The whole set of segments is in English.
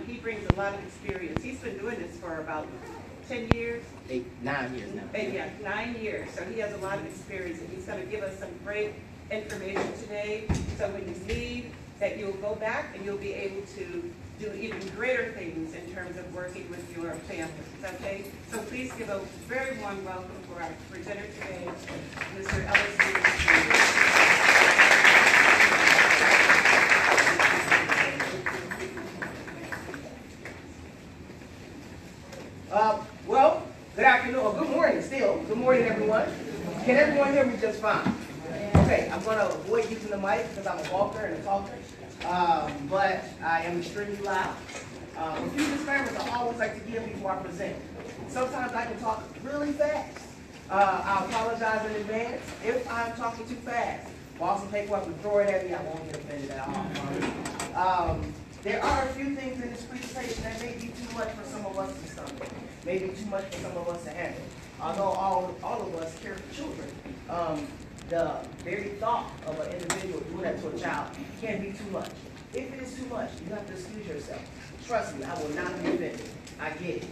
he brings a lot of experience. He's been doing this for about 10 years? 9 years now. Yeah, 9 years. So he has a lot of experience, and he's going to give us some great information today. So when you leave, that you'll go back and you'll be able to do even greater things in terms of working with your families. Okay? So please give a very warm welcome for our presenter today, Mr. Ellis Dumas III. Well, good afternoon, or good morning still. Good morning, everyone. Can everyone hear me just fine? Okay, I'm going to avoid using the mic because I'm a walker and a talker, but I am extremely loud. A few disclaimers I always like to give before I present. Sometimes I can talk really fast. I apologize in advance if I'm talking too fast. Boston paperwork would throw it at me, I won't get offended at all. There are a few things in this presentation that may be too much for some of us to stomach, maybe too much for some of us to handle. Although all of us care for children, the very thought of an individual doing that to a child can be too much. If it is too much, you have to excuse yourself. Trust me, I will not be offended. I get it.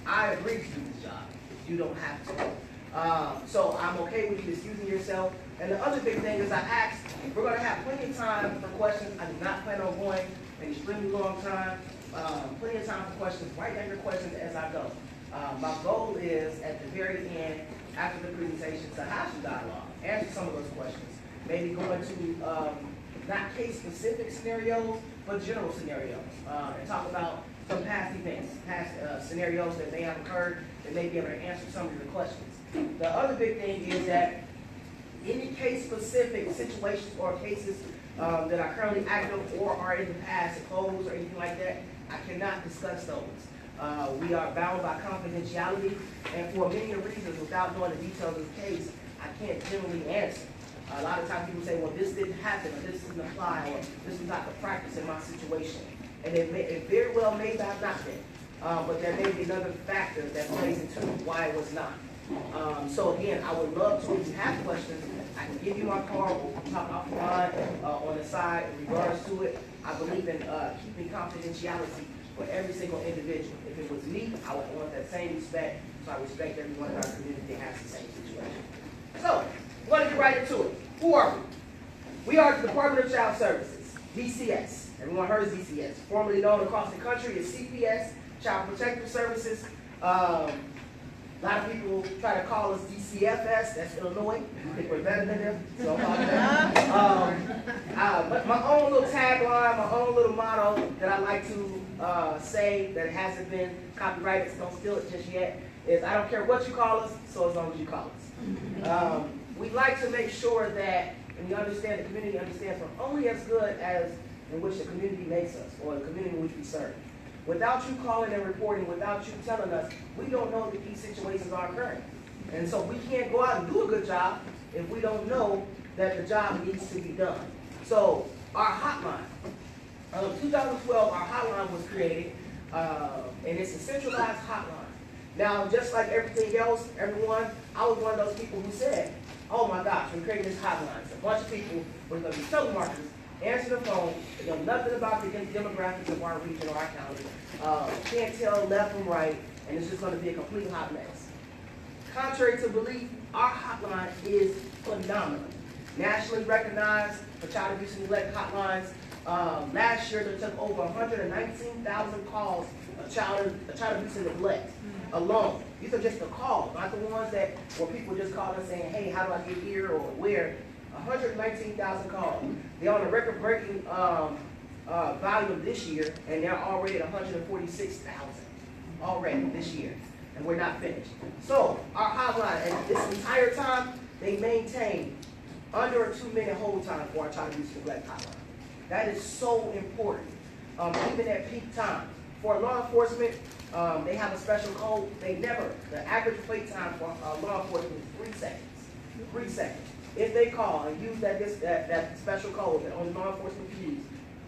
I agree to do this job. You don't have to. So I'm okay with you excusing yourself. And the other big thing is I asked, we're going to have plenty of time for questions. I do not plan on going an extremely long time. Plenty of time for questions. Write down your questions as I go. My goal is at the very end, after the presentation, to have some dialogue, answer some of those questions. Maybe go into not case-specific scenarios, but general scenarios, and talk about some past events, past scenarios that may have occurred that may be able to answer some of your questions. The other big thing is that any case-specific situations or cases that are currently active or are in the past closed or anything like that, I cannot discuss those. We are bound by confidentiality, and for many reasons, without knowing the details of the case, I can't generally answer. A lot of times people say, well, this didn't happen, or this didn't apply, or this was not the practice in my situation. And it very well may have not been, but there may be another factor that plays into why it was not. So again, I would love to, if you have questions, I can give you my card, we'll talk offline on the side in regards to it. I believe in keeping confidentiality for every single individual. If it was me, I would want that same respect, so I respect everyone in our community that has the same situation. So, we're going to get right into it. Who are we? We are the Department of Child Services, DCS. Everyone heard of DCS. Formerly known across the country as CPS, Child Protective Services. A lot of people try to call us DCFS, that's Illinois. I think we're better than them, so about that. But my own little tagline, my own little motto that I like to say that hasn't been copyrighted, so don't steal it just yet, is I don't care what you call us, so as long as you call us. We like to make sure that, and you understand, the community understands we're only as good as in which the community makes us, or the community in which we serve. Without you calling and reporting, without you telling us, we don't know that these situations are occurring. And so we can't go out and do a good job if we don't know that the job needs to be done. So our hotline, 2012, our hotline was created, and it's a centralized hotline. Now, just like everything else, everyone, I was one of those people who said, oh my gosh, we're creating this hotline. It's a bunch of people, we're going to be telemarketers, answer the phone, they know nothing about the demographics of our region or our county, can't tell left from right, and it's just going to be a complete hot mess. Contrary to belief, our hotline is phenomenal. Nationally recognized for child abuse and neglect hotlines. Last year, they took over 119,000 calls of child abuse and neglect alone. These are just the calls, not the ones that where people just call us saying, hey, how do I get here or where? 119,000 calls. They're on a record-breaking volume this year, and they're already at 146,000 already this year, and we're not finished. So our hotline, and this entire time, they maintain under a 2-minute hold time for our child abuse and neglect hotline. That is so important, even at peak time. For law enforcement, they have a special code. The average wait time for law enforcement is 3 seconds. 3 seconds. If they call and use that special code that only law enforcement can use,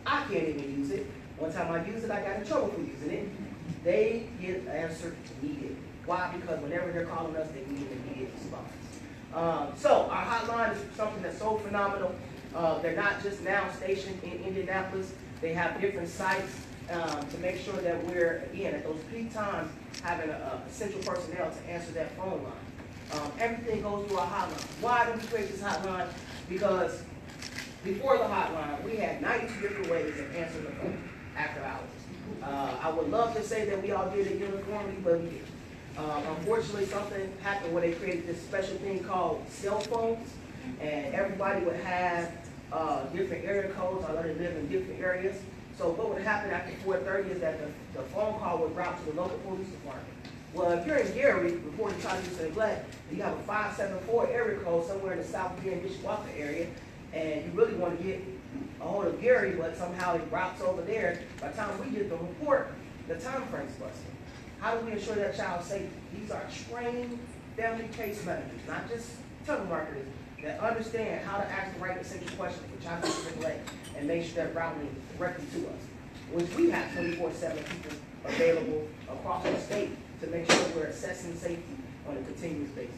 I can't even use it. One time I used it, I got in trouble for using it. They get an answer immediately. Why? Because whenever they're calling us, they need an immediate response. So our hotline is something that's so phenomenal. They're not just now stationed in Indianapolis. They have different sites to make sure that we're, again, at those peak times, having essential personnel to answer that phone line. Everything goes through our hotline. Why do we create this hotline? Because before the hotline, we had 92 different ways of answering the phone after hours. I would love to say that we all did it uniformly, but we didn't. Unfortunately, something happened where they created this special thing called cell phones, and everybody would have different area codes, although they live in different areas. So what would happen after 4:30 is that the phone call would route to the local police department. Well, if you're in Gary, reporting child abuse and neglect, and you have a 574 area code somewhere in the South Bend, Mishawaka area, and you really want to get a hold of Gary, but somehow it routes over there, by the time we get the report, the time frame's busted. How do we ensure that child's safety? These are trained family case managers, not just telemarketers, that understand how to ask the right essential questions for child abuse and neglect and make sure they're routing directly to us, which we have 24/7 people available across the state to make sure we're assessing safety on a continuous basis.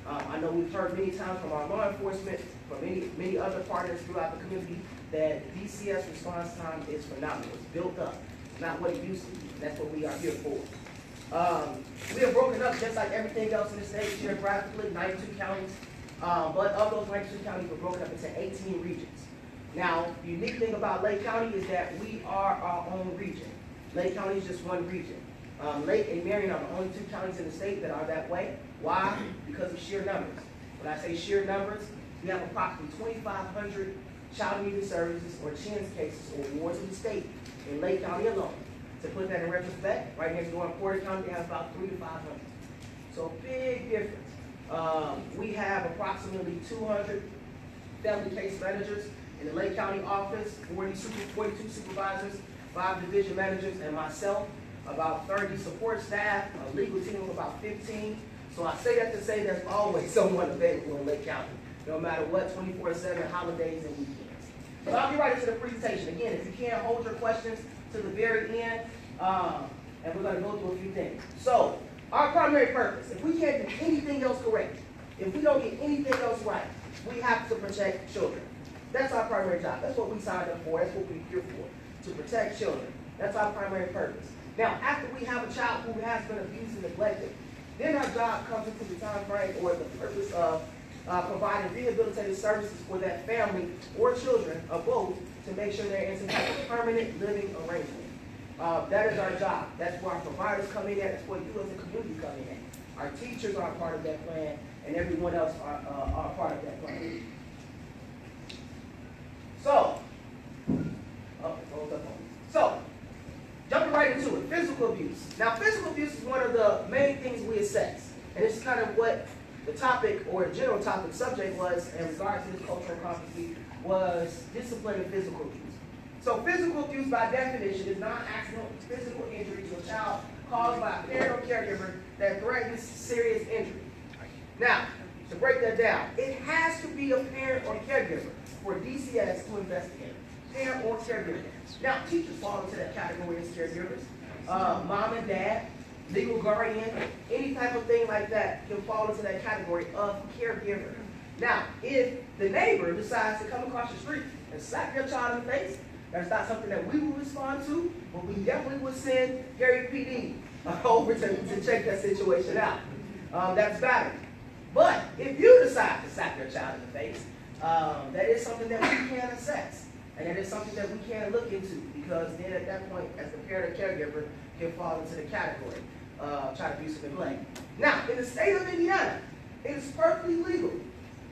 I know we've heard many times from our law enforcement, from many other partners throughout the community, that DCS response time is phenomenal. It's built up. It's not what it used to be. That's what we are here for. We are broken up just like everything else in the state geographically, 92 counties. But of those 92 counties, we're broken up into 18 regions. Now, the unique thing about Lake County is that we are our own region. Lake County is just one region. Lake and Marion are the only two counties in the state that are that way. Why? Because of sheer numbers. When I say sheer numbers, we have approximately 2,500 child needed services or CHINS cases or wards of the state in Lake County alone. To put that in retrospect, right next door in Porter County, they have about 300 to 500. So big difference. We have approximately 200 family case managers in the Lake County office, 42 supervisors, 5 division managers, and myself, about 30 support staff, a legal team of about 15. So I say that to say there's always someone available in Lake County, no matter what, 24/7, holidays and weekends. So I'll get right into the presentation. Again, if you can, hold your questions to the very end, and we're going to go through a few things. So, our primary purpose, if we can't do anything else correct, if we don't get anything else right, we have to protect children. That's our primary job. That's what we signed up for. That's what we're here for, to protect children. That's our primary purpose. Now, after we have a child who has been abused and neglected, then our job comes into the time frame or the purpose of providing rehabilitative services for that family or children, or both, to make sure they're in some type of permanent living arrangement. That is our job. That's where our providers come in at. That's where you as a community come in at. Our teachers are a part of that plan, and everyone else are a part of that plan. So, jumping right into it, physical abuse. Now, physical abuse is one of the main things we assess, and it's kind of what the topic or the general topic subject was in regards to this cultural competency was discipline and physical abuse. So physical abuse by definition is non-accidental physical injury to a child caused by a parent or caregiver that threatens serious injury. Now, to break that down, it has to be a parent or caregiver for DCS to investigate. Parent or caregiver. Now, teachers fall into that category as caregivers. Mom and dad, legal guardian, any type of thing like that can fall into that category of caregiver. Now, if the neighbor decides to come across the street and slap your child in the face, that's not something that we will respond to, but we definitely would send Gary PD over to check that situation out. That's battery. But if you decide to slap your child in the face, that is something that we can assess. And that is something that we can look into, because then at that point, as the parent or caregiver, can fall into the category of child abuse and neglect. Now, in the state of Indiana, it is perfectly legal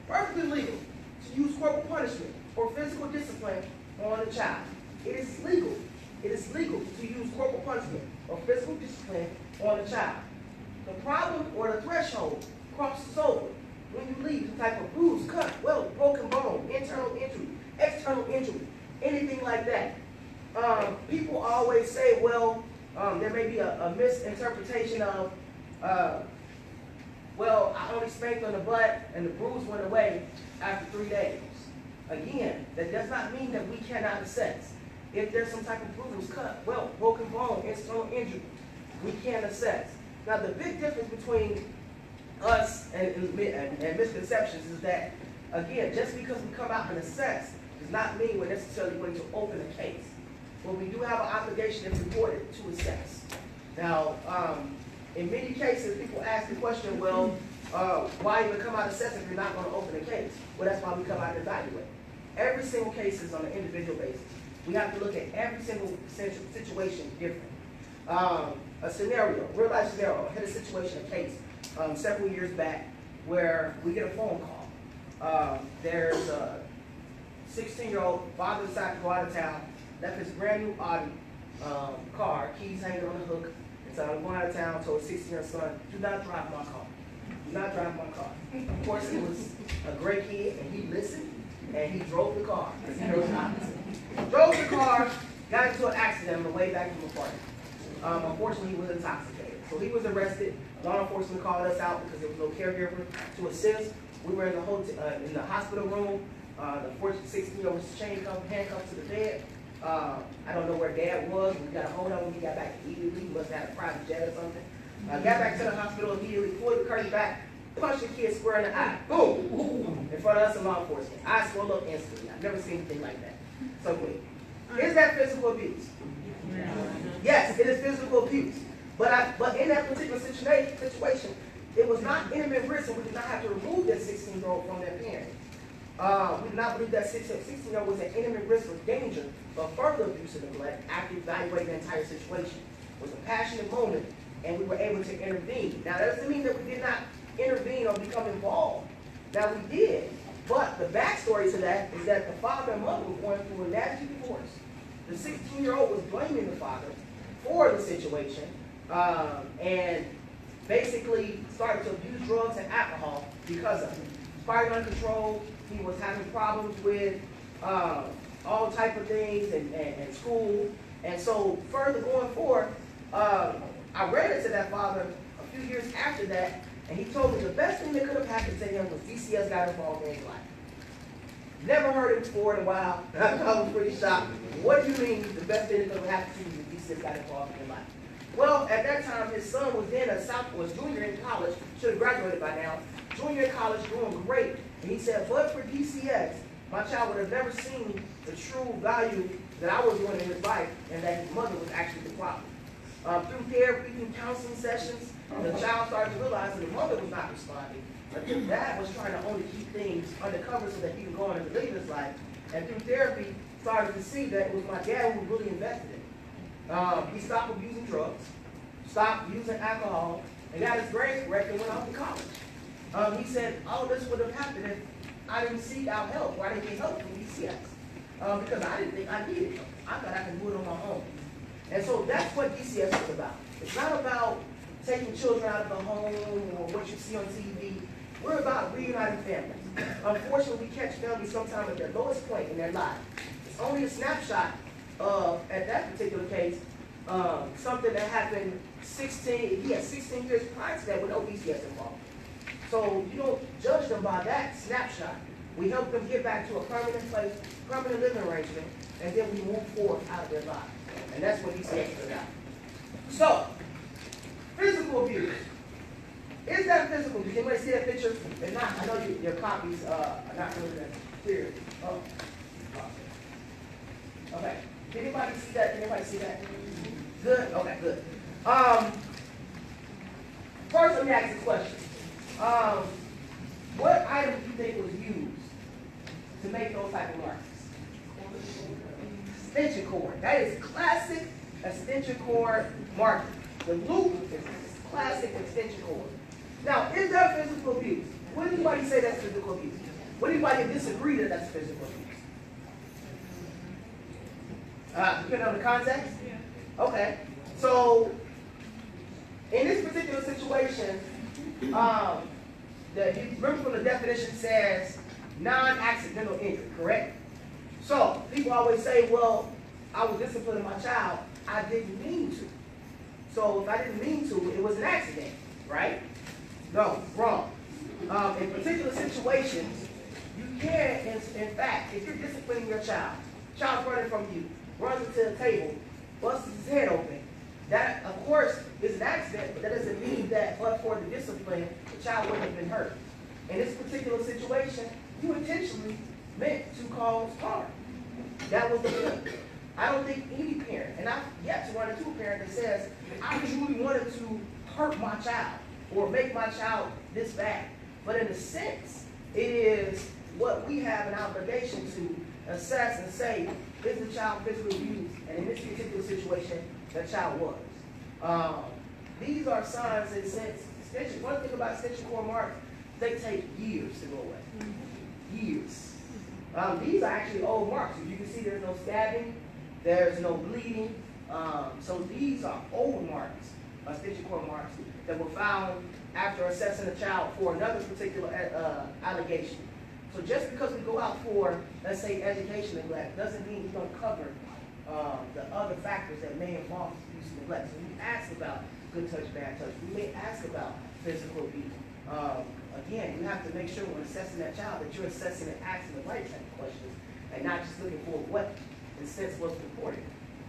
to use corporal punishment or physical discipline on a child. It is legal to use corporal punishment or physical discipline on a child. The problem or the threshold crosses over when you leave some type of bruise, cut, welt, broken bone, internal injury, external injury, anything like that. People always say, well, there may be a misinterpretation of, well, I only spanked on the butt and the bruise went away after 3 days. Again, that does not mean that we cannot assess. If there's some type of bruise, cut, welt, broken bone, external injury, we can assess. Now, the big difference between us and misconceptions is that, again, just because we come out and assess does not mean we're necessarily going to open a case. but we do have an obligation if reported to assess. Now, in many cases, people ask the question, well, why even come out assess if you're not going to open a case? Well, that's why we come out and evaluate. Every single case is on an individual basis. We have to look at every single situation different. A scenario, real life scenario, I had a situation, a case, several years back where we get a phone call. There's a 16-year-old father decided to go out of town, left his brand new Audi car, keys hanging on the hook, and so I'm going out of town, told his 16-year-old son, do not drive my car. Do not drive my car. Of course, he was a great kid, and he listened, and he drove the car. Drove the car, got into an accident on the way back from the party. Unfortunately, he was intoxicated. So he was arrested. Law enforcement called us out because there was no caregiver to assist. We were in the hospital room. The 16-year-old was handcuffed to the bed. I don't know where Dad was. We got a hold on him. He got back immediately. He must have had a private jet or something. Got back to the hospital immediately, pulled the curtain back, punched the kid square in the eye. Boom! In front of us and law enforcement. Eyes swelled up instantly. I've never seen anything like that. So quick. Is that physical abuse? Yes, it is physical abuse. But in that particular situation, it was not intimate risk, and we did not have to remove that 16-year-old from their parent. We did not believe that 16-year-old was an intimate risk or danger of further abuse and neglect after evaluating the entire situation. It was a passionate moment, and we were able to intervene. Now, that doesn't mean that we did not intervene or become involved. Now, we did, but the backstory to that is that the father and mother were going through a nasty divorce. The 16-year-old was blaming the father for the situation, and basically started to abuse drugs and alcohol because of it. Fighting uncontrolled, he was having problems with all type of things and school. And so further going forward, I ran into that father a few years after that, and he told me the best thing that could have happened to him was DCS got involved in his life. Never heard it before in a while. I was pretty shocked. What do you mean the best thing that could have happened to you was DCS got involved in your life? Well, at that time, his son was then was junior in college, should have graduated by now, junior in college, doing great. And he said, but for DCS, my child would have never seen the true value that I was doing in his life, and that his mother was actually the problem. Through therapy, through counseling sessions, the child started to realize that the mother was not responding. But his dad was trying to only keep things undercover so that he could go on and live his life. And through therapy, started to see that it was my dad who really invested in it. He stopped abusing drugs, stopped using alcohol, and got his grades correct and went off to college. He said, oh, this would have happened if I didn't seek out help, or I didn't get help from DCS. Because I didn't think I needed help. I thought I could do it on my own. And so that's what DCS is about. It's not about taking children out of the home or what you see on TV. We're about reuniting families. Unfortunately, we catch families sometimes at their lowest point in their life. It's only a snapshot of, at that particular case, something that happened 16 years prior to that with no DCS involved. So you don't judge them by that snapshot. We help them get back to a permanent place, permanent living arrangement, and then we move forward out of their lives. And that's what DCS is about. So, physical abuse. Is that physical abuse? Anybody see that picture? If not, I know your copies are not really that clear. Oh. Okay. Did anybody see that? Did anybody see that? Good? Okay, good. First, let me ask you a question. What item do you think was used to make those type of marks? Extension cord. That is classic extension cord marking. The loop is classic extension cord. Now, is that physical abuse? Would anybody say that's physical abuse? Would anybody disagree that that's physical abuse? Depending on the context? Yeah. Okay. So, in this particular situation, remember from the definition says non-accidental injury, correct? So, people always say, well, I was disciplining my child. I didn't mean to. So, if I didn't mean to, it was an accident, right? No, wrong. In particular situations, you can, in fact, if you're disciplining your child's running from you, runs into the table, busts his head open, that, of course, is an accident, but that doesn't mean that, but for the discipline, the child wouldn't have been hurt. In this particular situation, you intentionally meant to cause harm. That was the point. I don't think any parent, and I've yet to run into a parent that says, I truly wanted to hurt my child or make my child this bad. But in a sense, it is what we have an obligation to assess and say, is the child physically abused? And in this particular situation, the child was. These are signs and sense. One thing about extension cord marks, they take years to go away. Years. These are actually old marks. As you can see, there's no stabbing, there's no bleeding. So these are old marks, extension cord marks, that were found after assessing a child for another particular allegation. So just because we go out for, let's say, education neglect, doesn't mean we don't cover the other factors that may involve abuse and neglect. So we ask about good touch, bad touch. We may ask about physical abuse. Again, you have to make sure when assessing that child that you're assessing and asking the right type of questions and not just looking for what in sense was reported.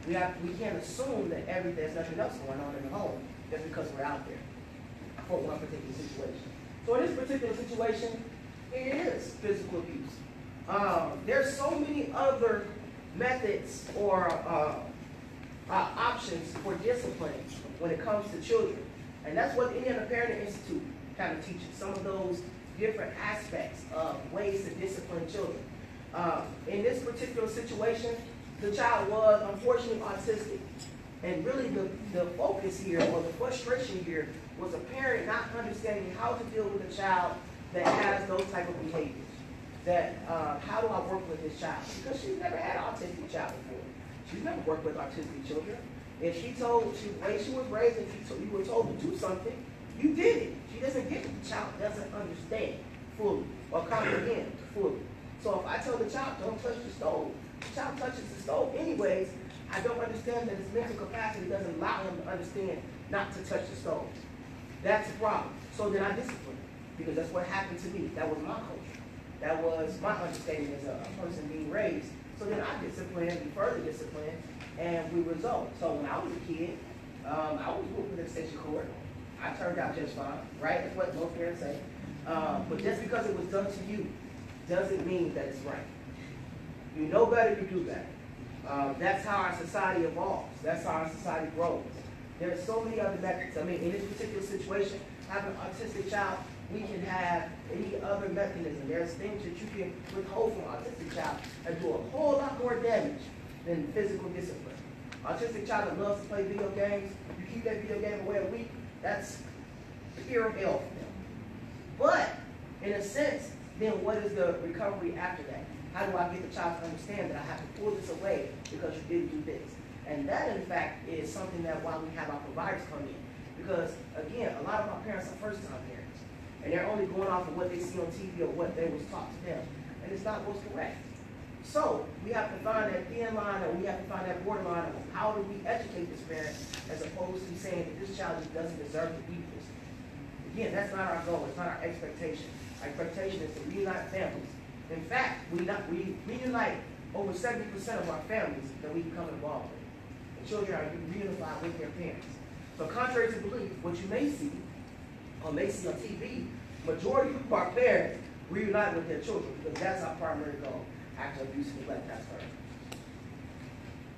We can't assume that there's nothing else going on in the home just because we're out there for one particular situation. So in this particular situation, it is physical abuse. There's so many other methods or options for discipline when it comes to children. And that's what the Indiana Parenting Institute kind of teaches, some of those different aspects of ways to discipline children. In this particular situation, the child was unfortunately autistic. And really the focus here, or the frustration here, was a parent not understanding how to deal with a child that has those type of behaviors. That, how do I work with this child? Because she's never had an autistic child before. She's never worked with autistic children. If she told, the way she was raised, if you were told to do something, you did it. She doesn't get it. The child doesn't understand fully or comprehend fully. So if I tell the child, don't touch the stove, the child touches the stove anyways, I don't understand that his mental capacity doesn't allow him to understand not to touch the stove. That's a problem. So then I discipline him, because that's what happened to me. That was my culture. That was my understanding as a person being raised. So then I disciplined, we further disciplined, and we resolved. So when I was a kid, I was whooped with an extension cord. I turned out just fine, right? That's what most parents say. But just because it was done to you doesn't mean that it's right. You know better, you do better. That's how our society evolves. That's how our society grows. There are so many other methods. I mean, in this particular situation, having an autistic child, we can have any other mechanism. There's things that you can withhold from an autistic child and do a whole lot more damage than physical discipline. Autistic child that loves to play video games, you keep that video game away a week, that's pure hell for them. But, in a sense, then what is the recovery after that? How do I get the child to understand that I have to pull this away because you didn't do this? And that, in fact, is something that why we have our providers come in. Because, again, a lot of our parents are first-time parents. And they're only going off of what they see on TV or what they was taught to them. And it's not what's correct. So, we have to find that thin line, or we have to find that borderline of how do we educate this parent as opposed to saying that this child just doesn't deserve to be this. Again, that's not our goal. It's not our expectation. Our expectation is to reunite families. In fact, we reunite over 70% of our families that we become involved with. The children are reunified with their parents. So contrary to belief, what you may see, or may see on TV, majority of our parents reunite with their children because that's our primary goal after abuse and neglect has occurred.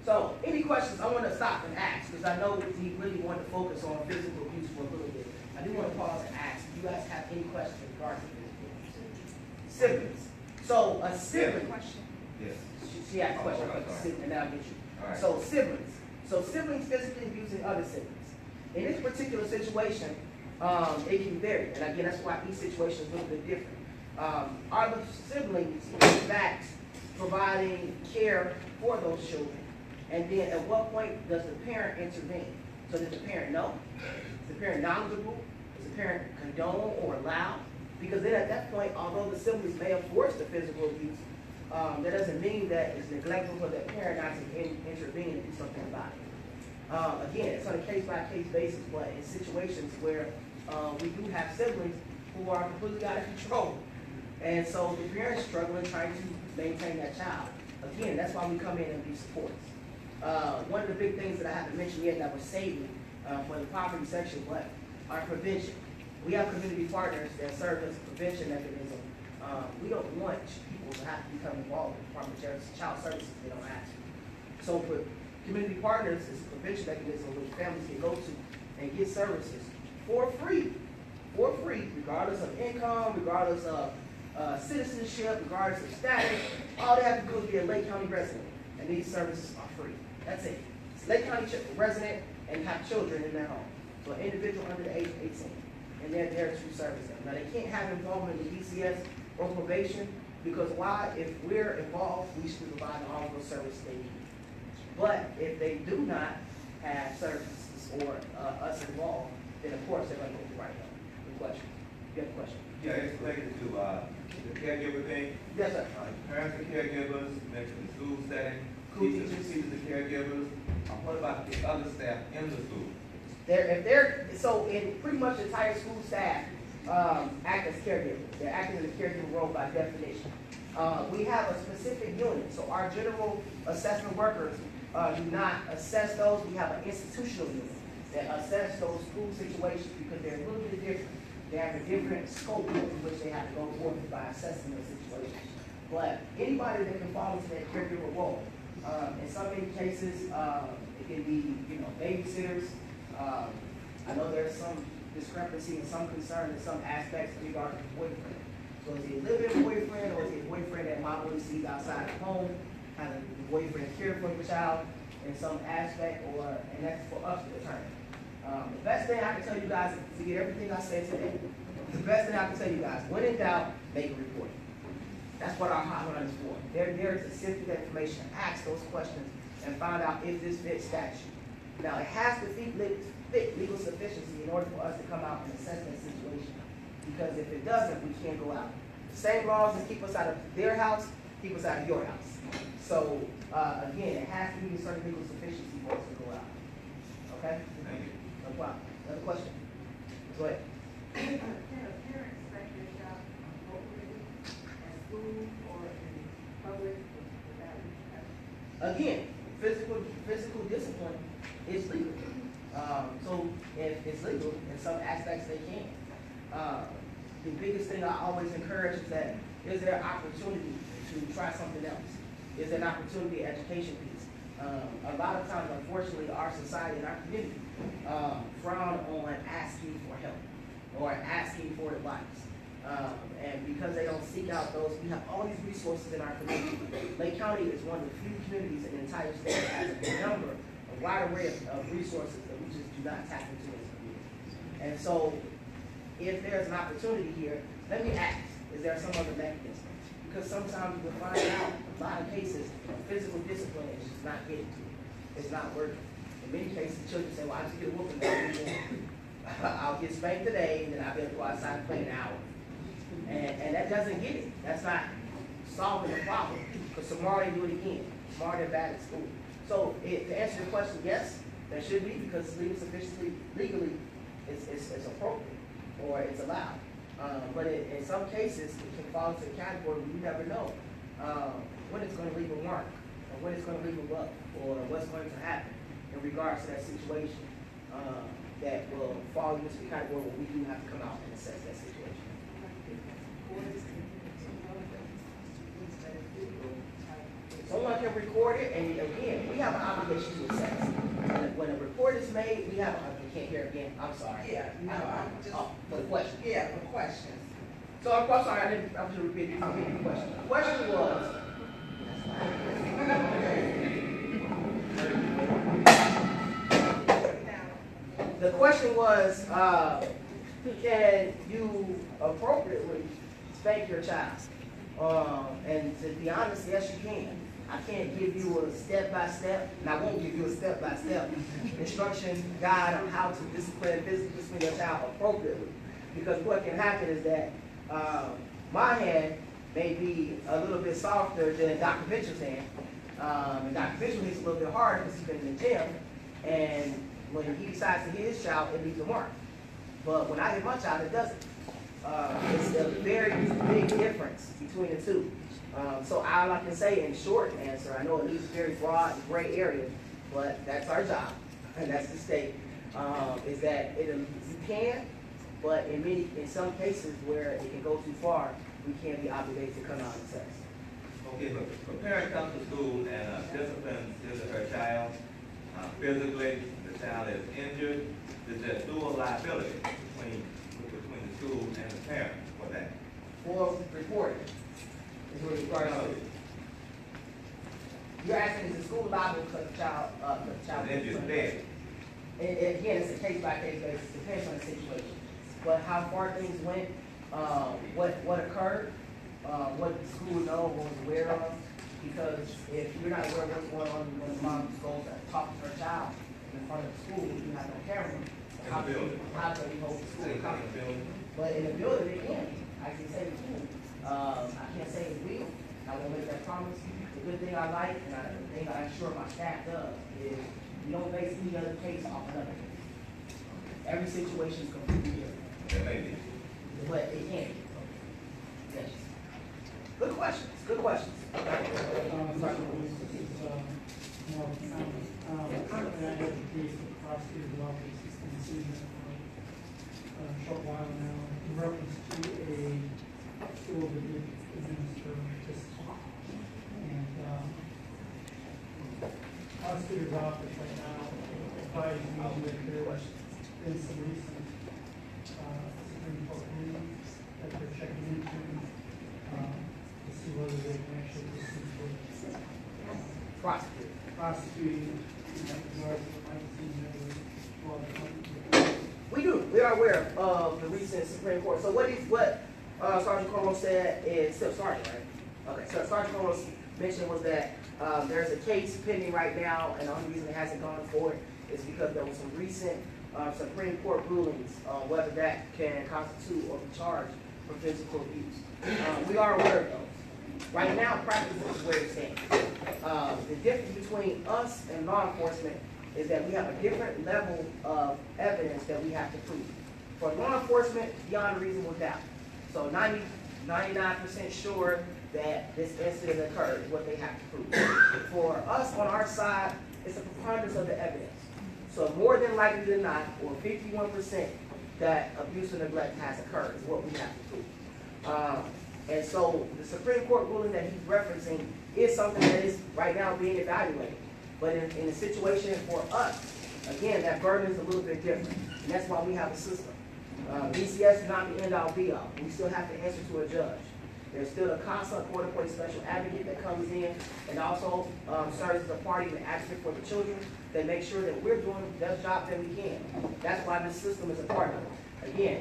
So, any questions? I want to stop and ask because I know we really want to focus on physical abuse for a little bit. I do want to pause and ask if you guys have any questions in regards to physical abuse. Siblings. So, a sibling. Yes. She asked a question, and then I'll get you. Right. So, siblings. So, siblings physically abusing other siblings. In this particular situation, it can vary. And again, that's why each situation is a little bit different. Are the siblings, in fact, providing care for those children? And then at what point does the parent intervene? So does the parent know? Is the parent knowledgeable? Does the parent condone or allow? Because then at that point, although the siblings may have forced the physical abuse, that doesn't mean that it's neglectful for that parent not to intervene and do something about it. Again, it's on a case-by-case basis, but in situations where we do have siblings who are completely out of control. And so the parent's struggling trying to maintain that child. Again, that's why we come in and be supports. One of the big things that I haven't mentioned yet that we're saving for the poverty section, but our prevention. We have community partners that serve as a prevention mechanism. We don't want people to have to become involved in the Department of Child Services if they don't have to. So for community partners, it's a prevention mechanism which families can go to and get services for free, regardless of income, regardless of citizenship, regardless of status. All they have to do is be a Lake County resident, and these services are free. That's it. It's Lake County resident and have children in their home. So an individual under the age of 18, and they're there to service them. Now they can't have involvement in DCS or probation, because why? If we're involved, we should be providing all those services they need. But if they do not have services or us involved, then of course they're going to go right up. Good question. You have a question? Yeah, it's related to the caregiver thing. Yes, sir. Parents are caregivers, mentioned the school setting, Teachers. teachers are caregivers. What about the other staff in the school? So in pretty much the entire school staff act as caregivers. They're acting in a caregiver role by definition. We have a specific unit, so our general assessment workers do not assess those. We have an institutional unit that assess those school situations because they're a little bit different. They have a different scope in which they have to go forth by assessing those situations. But anybody that can fall into that caregiver role, in some many cases, it can be, babysitters. I know there's some discrepancy and some concern in some aspects in regard to the boyfriend. So is he a live-in boyfriend, or is he a boyfriend that mom only sees outside the home? How the boyfriend care for the child in some aspect, and that's for us to determine. The best thing I can tell you guys, to get everything I said today, the best thing I can tell you guys, when in doubt, make a report. That's what our hotline is for. They're there to sift through that information, ask those questions, and find out if this fits statute. Now, it has to fit legal sufficiency in order for us to come out and assess that situation. Because if it doesn't, we can't go out. The same laws that keep us out of their house, keep us out of your house. So, again, it has to be a certain legal sufficiency for us to go out. Okay? Thank you. No problem. Another question? Go ahead. Can a parent expect their child appropriately at school or in public without repercussions? Again, physical discipline is legal. So if it's legal, in some aspects they can. The biggest thing I always encourage is that, is there an opportunity to try something else? Is there an opportunity education piece? A lot of times, unfortunately, our society and our community frown on asking for help or asking for advice. And because they don't seek out those, we have all these resources in our community. Lake County is one of the few communities in the entire state that has a wide array of resources that we just do not tap into as a community. And so, if there's an opportunity here, let me ask, is there some other mechanism? Because sometimes you'll find out, a lot of cases, physical discipline is just not getting to it. It's not working. In many cases, children say, well, I just get a whooping, I'll get spanked today, and then I'll be able to go outside and play an hour. And that doesn't get it. That's not solving the problem. Because tomorrow they do it again. Tomorrow they're bad at school. So to answer your question, yes, there should be, because legally it's appropriate or it's allowed. But in some cases, it can fall into a category where you never know when it's going to leave a mark, or when it's going to leave a buck, or what's going to happen in regards to that situation that will fall into the category where we do have to come out and assess that situation. Someone can record it, and again, we have an obligation to assess. When a report is made, we have, I can't hear again, I'm sorry. Yeah, no, I'm just. For the question. Yeah, for questions. So I'm sorry, I'm just repeating the question. The question was, the question was, can you appropriately spank your child? And to be honest, yes, you can. I can't give you a step-by-step, and I won't give you a step-by-step instruction guide on how to physically discipline your child appropriately. Because what can happen is that my hand may be a little bit softer than Dr. Mitchell's hand. And Dr. Mitchell hits a little bit harder because he's been in the gym. And when he decides to hit his child, it leaves a mark. But when I hit my child, it doesn't. It's a very big difference between the two. So all I can say in short answer, I know it leaves very broad and gray areas, but that's our job, and that's the state, is that you can, but in some cases where it can go too far, we can't be obligated to come out and assess. Okay, but if a parent comes to school and disciplines his or her child, physically, the child is injured, is there dual liability between the school and the parent for that? For reporting, is what it requires. No. You're asking, is the school liable because the child, The injured is dead. And again, it's a case-by-case basis, depends on the situation. But how far things went, what occurred, what the school know, was aware of. Because if you're not aware of what's going on when the mom goes and talks to her child in front of the school, you have no camera, how can you hold the school Same kind accountable? of building. But in the building, it can be. I can say it can. I can't say it will. I won't make that promise. The good thing I like, and the thing I assure my staff does, is you don't base any other case off another case. Every situation is completely different, There may be. but it can be. Yes. Good questions, good questions. Currently, I have the case with the prosecutor's office, it's been sitting there for a short while now, in reference to a school that did administer discipline. And, prosecutor's office right now advising me that there's been some recent, Supreme Court rulings that they're checking into, to see whether they can actually proceed with prosecuting in regards to the 19 law. We are aware of the recent Supreme Court. So what Sergeant Cornwell said is, still Sergeant, right? Okay, so Sergeant Cornwell mentioned was that there's a case pending right now, and the only reason it hasn't gone forward is because there was some recent Supreme Court rulings on whether that can constitute or be charged for physical abuse. We are aware of those. Right now, practice is where it stands. The difference between us and law enforcement is that we have a different level of evidence that we have to prove. For law enforcement, beyond reasonable doubt. So 99% sure that this incident occurred is what they have to prove. For us on our side, it's a preponderance of the evidence. So more than likely than not, or 51%, that abuse or neglect has occurred is what we have to prove. And so the Supreme Court ruling that he's referencing is something that is right now being evaluated. But in a situation for us, again, that burden is a little bit different. And that's why we have a system. DCS is not the end-all be-all. We still have to answer to a judge. There's still a constant court-appointed special advocate that comes in and also serves as a party and advocate for the children that make sure that we're doing the best job that we can. That's why this system is a part of it. Again,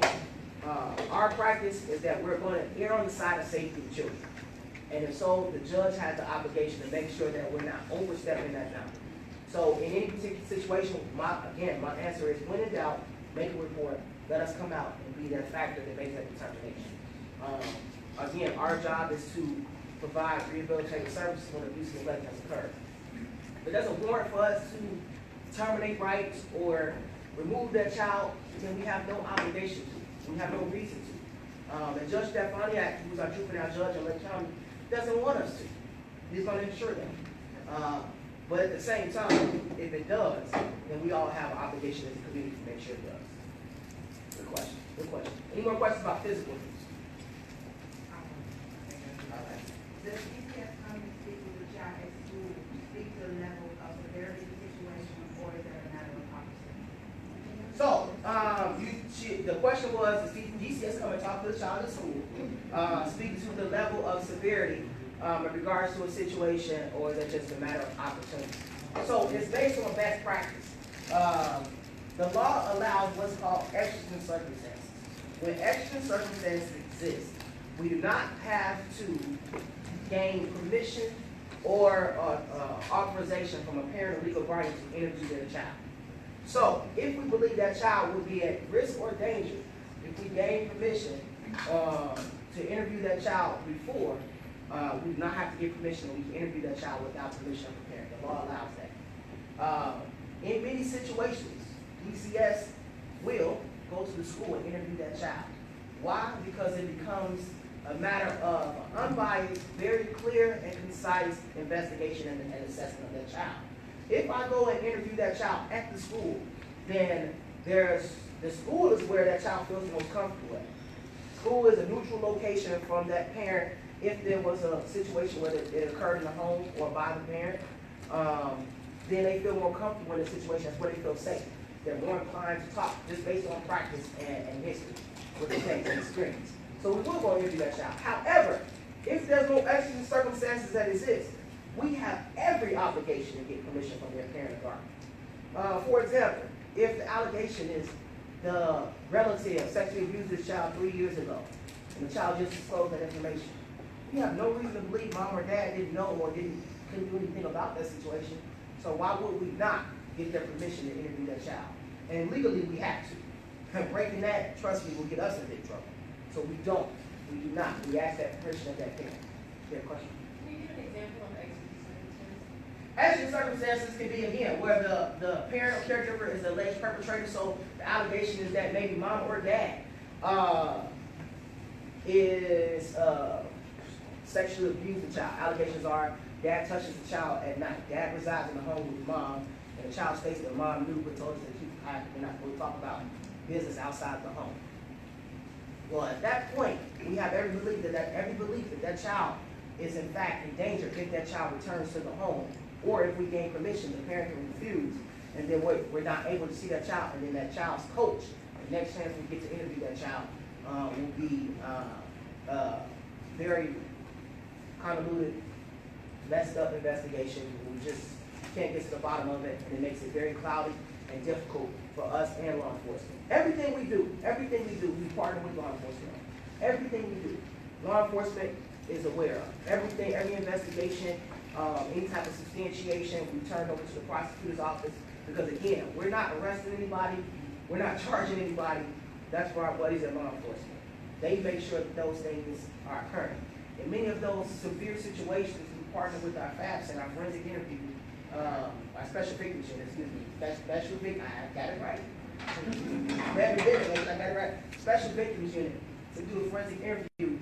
our practice is that we're going to err on the side of safety of children. And if so, the judge has the obligation to make sure that we're not overstepping that boundary. So in any particular situation, my answer is when in doubt, make a report, let us come out and be that factor that makes that determination. Again, our job is to provide rehabilitative services when abuse and neglect has occurred. If it doesn't warrant for us to terminate rights or remove that child, then we have no obligation to. We have no reason to. And Judge Stefaniak, who's our juvenile judge in Lake County, doesn't want us to. He's going to ensure that. But at the same time, if it does, then we all have an obligation as a community to make sure it does. Good question. Good question. Any more questions about physical abuse? Does DCS come and speak with the child at school, speak to the level of severity of the situation, or is that a matter of conversation? So, the question was, does DCS come and talk to the child at school, speak to the level of severity in regards to a situation, or is that just a matter of opportunity? So, it's based on best practice. The law allows what's called exigent circumstances. When exigent circumstances exist, we do not have to gain permission or authorization from a parent or legal guardian to interview their child. So, if we believe that child would be at risk or danger, if we gain permission to interview that child before, we do not have to give permission, we can interview that child without permission of the parent. The law allows that. In many situations, DCS will go to the school and interview that child. Why? Because it becomes a matter of unbiased, very clear and concise investigation and assessment of that child. If I go and interview that child at the school, then the school is where that child feels the most comfortable at. School is a neutral location from that parent if there was a situation where it occurred in the home or by the parent, then they feel more comfortable in the situation. That's where they feel safe. They're more inclined to talk just based on practice and history with the case and experience. So we will go interview that child. However, if there's no exigent circumstances that exist, we have every obligation to get permission from their parent or guardian. For example, if the allegation is the relative sexually abused this child 3 years ago, and the child just disclosed that information, we have no reason to believe mom or dad didn't know or couldn't do anything about that situation. So why would we not get their permission to interview that child? And legally, we have to. And breaking that, trust me, will get us in big trouble. So we don't. We do not. We ask that permission of that parent. You have a question? Can you give an example of exigent circumstances? Exigent circumstances can be, again, where the parent or caregiver is the alleged perpetrator, so the allegation is that maybe mom or dad is sexually abused the child. Allegations are dad touches the child at night. Dad resides in the home with mom, and the child states that mom knew but told us that we're not going to talk about business outside the home. Well, at that point, we have every belief that that child is in fact in danger if that child returns to the home, or if we gain permission, the parent can refuse, and then we're not able to see that child, and then that child's coach, the next chance we get to interview that child will be very convoluted, messed up investigation. We just can't get to the bottom of it, and it makes it very cloudy and difficult for us and law enforcement. Everything we do, we partner with law enforcement. Everything we do, law enforcement is aware of. Everything, every investigation, any type of substantiation, we turn over to the prosecutor's office, because again, we're not arresting anybody, we're not charging anybody. That's for our buddies at law enforcement. They make sure that those things are occurring. In many of those severe situations, we partner with our FAPS and our forensic interview, our special victims unit, special victim, I got it right. I got it right. Special victims unit to do forensic interviews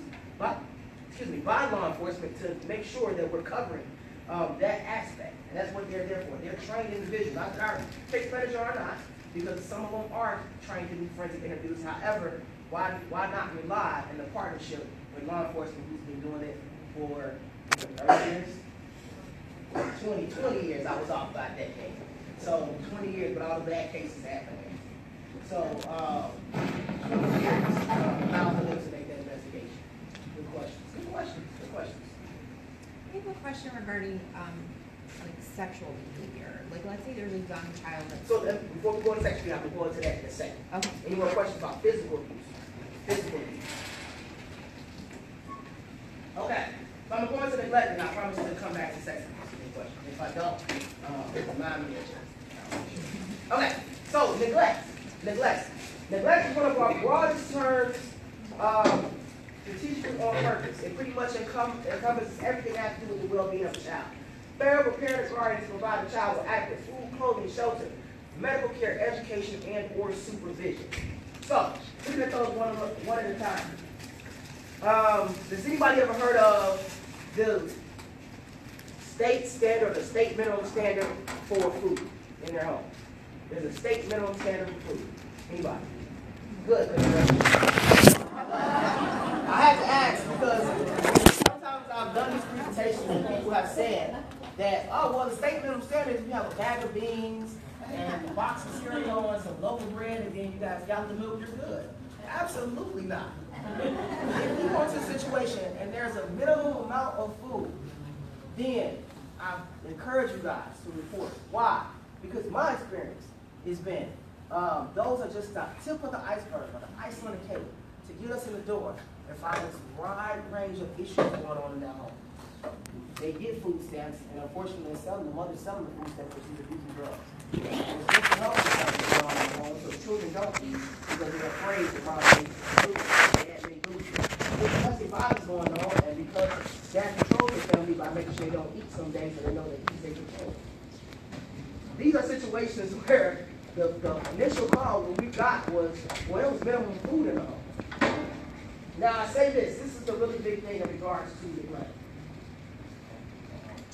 by law enforcement to make sure that we're covering that aspect. And that's what they're there for. They're trained individuals. Not that our case manager are not, because some of them are trained to do forensic interviews. However, why not rely in the partnership with law enforcement who's been doing it for 30 years? 20 years. I was off by a decade. So 20 years, but all the bad cases happening. So 20 years allowed for them to make that investigation. Good questions. I have a question regarding like sexual behavior. Like, let's say there's a young child that's... So before we go into sexual, we have to go into that in a second. Okay. Any more questions about physical abuse? Physical abuse. Okay. So I'm going to neglect, and I promise to come back to sexual abuse. Any questions? If I don't, remind me. Okay. So neglect. Neglect is one of our broadest terms. Strategically on purpose. It pretty much encompasses everything that has to do with the well-being of the child. Fair for parents or guardians to provide the child with adequate food, clothing, shelter, medical care, education, and or supervision. So, looking at those one at a time. Has anybody ever heard of the state standard or the state minimum standard for food in their home? There's a state minimum standard for food. Anybody? Good. I had to ask because sometimes I've done these presentations and people have said that, oh, well, the state minimum standard is you have a bag of beans and a box of cereal and some local bread, and then you guys got the milk, you're good. Absolutely not. If you go into a situation and there's a minimum amount of food, then I encourage you guys to report. Why? Because my experience has been, those are just the tip of the iceberg, or the icing on the cake, to get us in the door and find this wide range of issues going on in that home. They get food stamps, and unfortunately, the mother's selling the food stamps because she's abusing drugs. And it's just health going on in the home, so the children don't eat because they're afraid that mom may lose it. There's domestic violence going on, and because dad controls the family by making sure they don't eat some days, so they know that he's taking care of. These are situations where the initial call when we got was, well, it was minimum food in the home. Now, I say this is the really big thing in regards to neglect.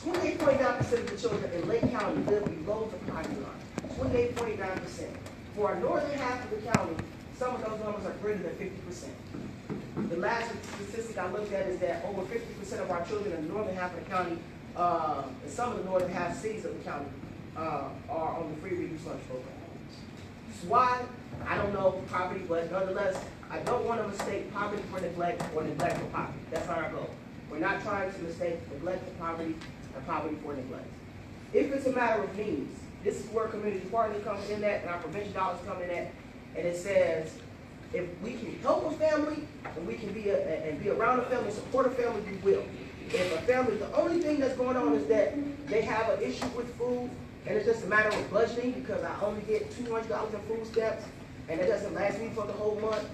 28.9% of the children in Lake County live below the poverty line. 28.9%. For our northern half of the county, some of those numbers are greater than 50%. The last statistic I looked at is that over 50% of our children in the northern half of the county, and some of the northern half cities of the county, are on the free reduced lunch program. Why? I don't know poverty, but nonetheless, I don't want to mistake poverty for neglect or neglect for poverty. That's not our goal. We're not trying to mistake neglect for poverty and poverty for neglect. If it's a matter of needs, this is where community partnering comes in at and our prevention dollars come in at, and it says, if we can help a family and we can be around a family, support a family, we will. If a family, the only thing that's going on is that they have an issue with food, and it's just a matter of budgeting because I only get $200 in food stamps, and it doesn't last me for the whole month,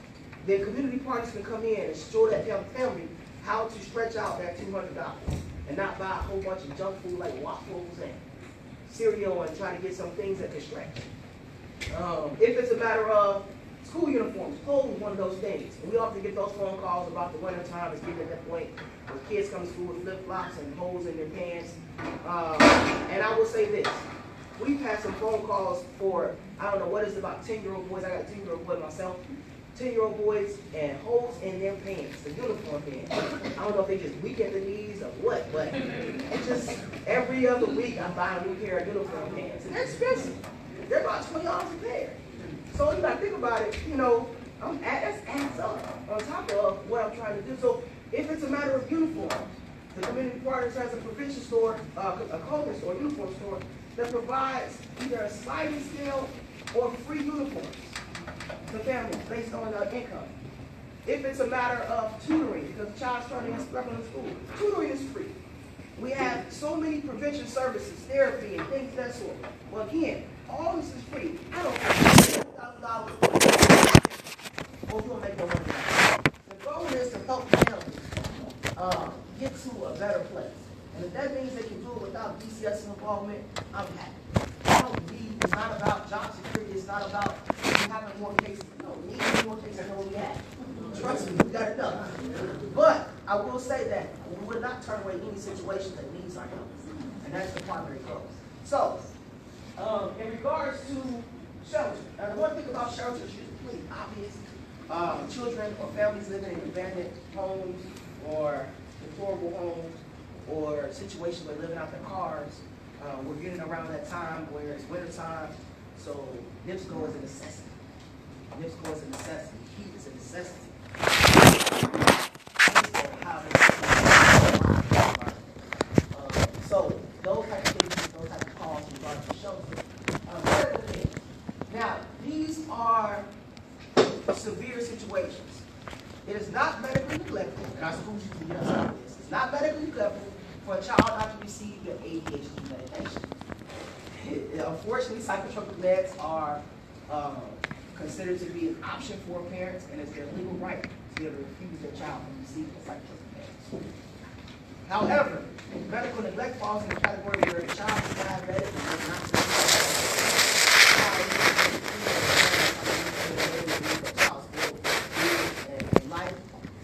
then community partners can come in and show that family how to stretch out that $200 and not buy a whole bunch of junk food like waffles and cereal and try to get some things that can stretch. If it's a matter of school uniforms, clothes, one of those things. And we often get those phone calls about the winter time. It's getting at that point where kids come to school with flip-flops and holes in their pants. And I will say this. We've had some phone calls for, I don't know, what is it, about 10-year-old boys. I got a 10-year-old boy myself. 10-year-old boys and holes in their pants, the uniform pants. I don't know if they just weak at the knees or what, but it's just every other week I buy a new pair of uniform pants. And they're expensive. They're about $20 a pair. So you gotta think about it, you know, that's adds up on top of what I'm trying to do. So if it's a matter of uniforms, the community partners has a provision store, a clothing store, uniform store, that provides either a sliding scale or free uniforms to families based on their income. If it's a matter of tutoring, because the child's starting in struggling in school, tutoring is free. We have so many prevention services, therapy, and things of that sort. Well, again, all this is free. I don't care $1,000 or you'll make no money. The goal is to help families get to a better place. And if that means they can do it without DCS involvement, I'm happy. I don't need, it's not about job security, it's not about having more cases. No, we need more cases than what we have. Trust me, we got enough. But I will say that we would not turn away any situation that needs our help. And that's the primary goal. So, in regards to shelter, now the one thing about shelters is pretty obvious. Children or families living in abandoned homes or deplorable homes or situations where they're living out their cars. We're getting around that time where it's winter time, so NIPSCO is a necessity. NIPSCO is a necessity. Heat is a necessity. So those type of things, those type of calls regarding the shelter. Now, these are severe situations. It is not medically neglectful, and I suppose you can get us out of this. It's not medically neglectful for a child not to receive their ADHD medication. Unfortunately, psychotropic meds are considered to be an option for parents, and it's their legal right to be able to refuse their child from receiving psychotropic meds. However, medical neglect falls in the category where the child is diabetic and does not and life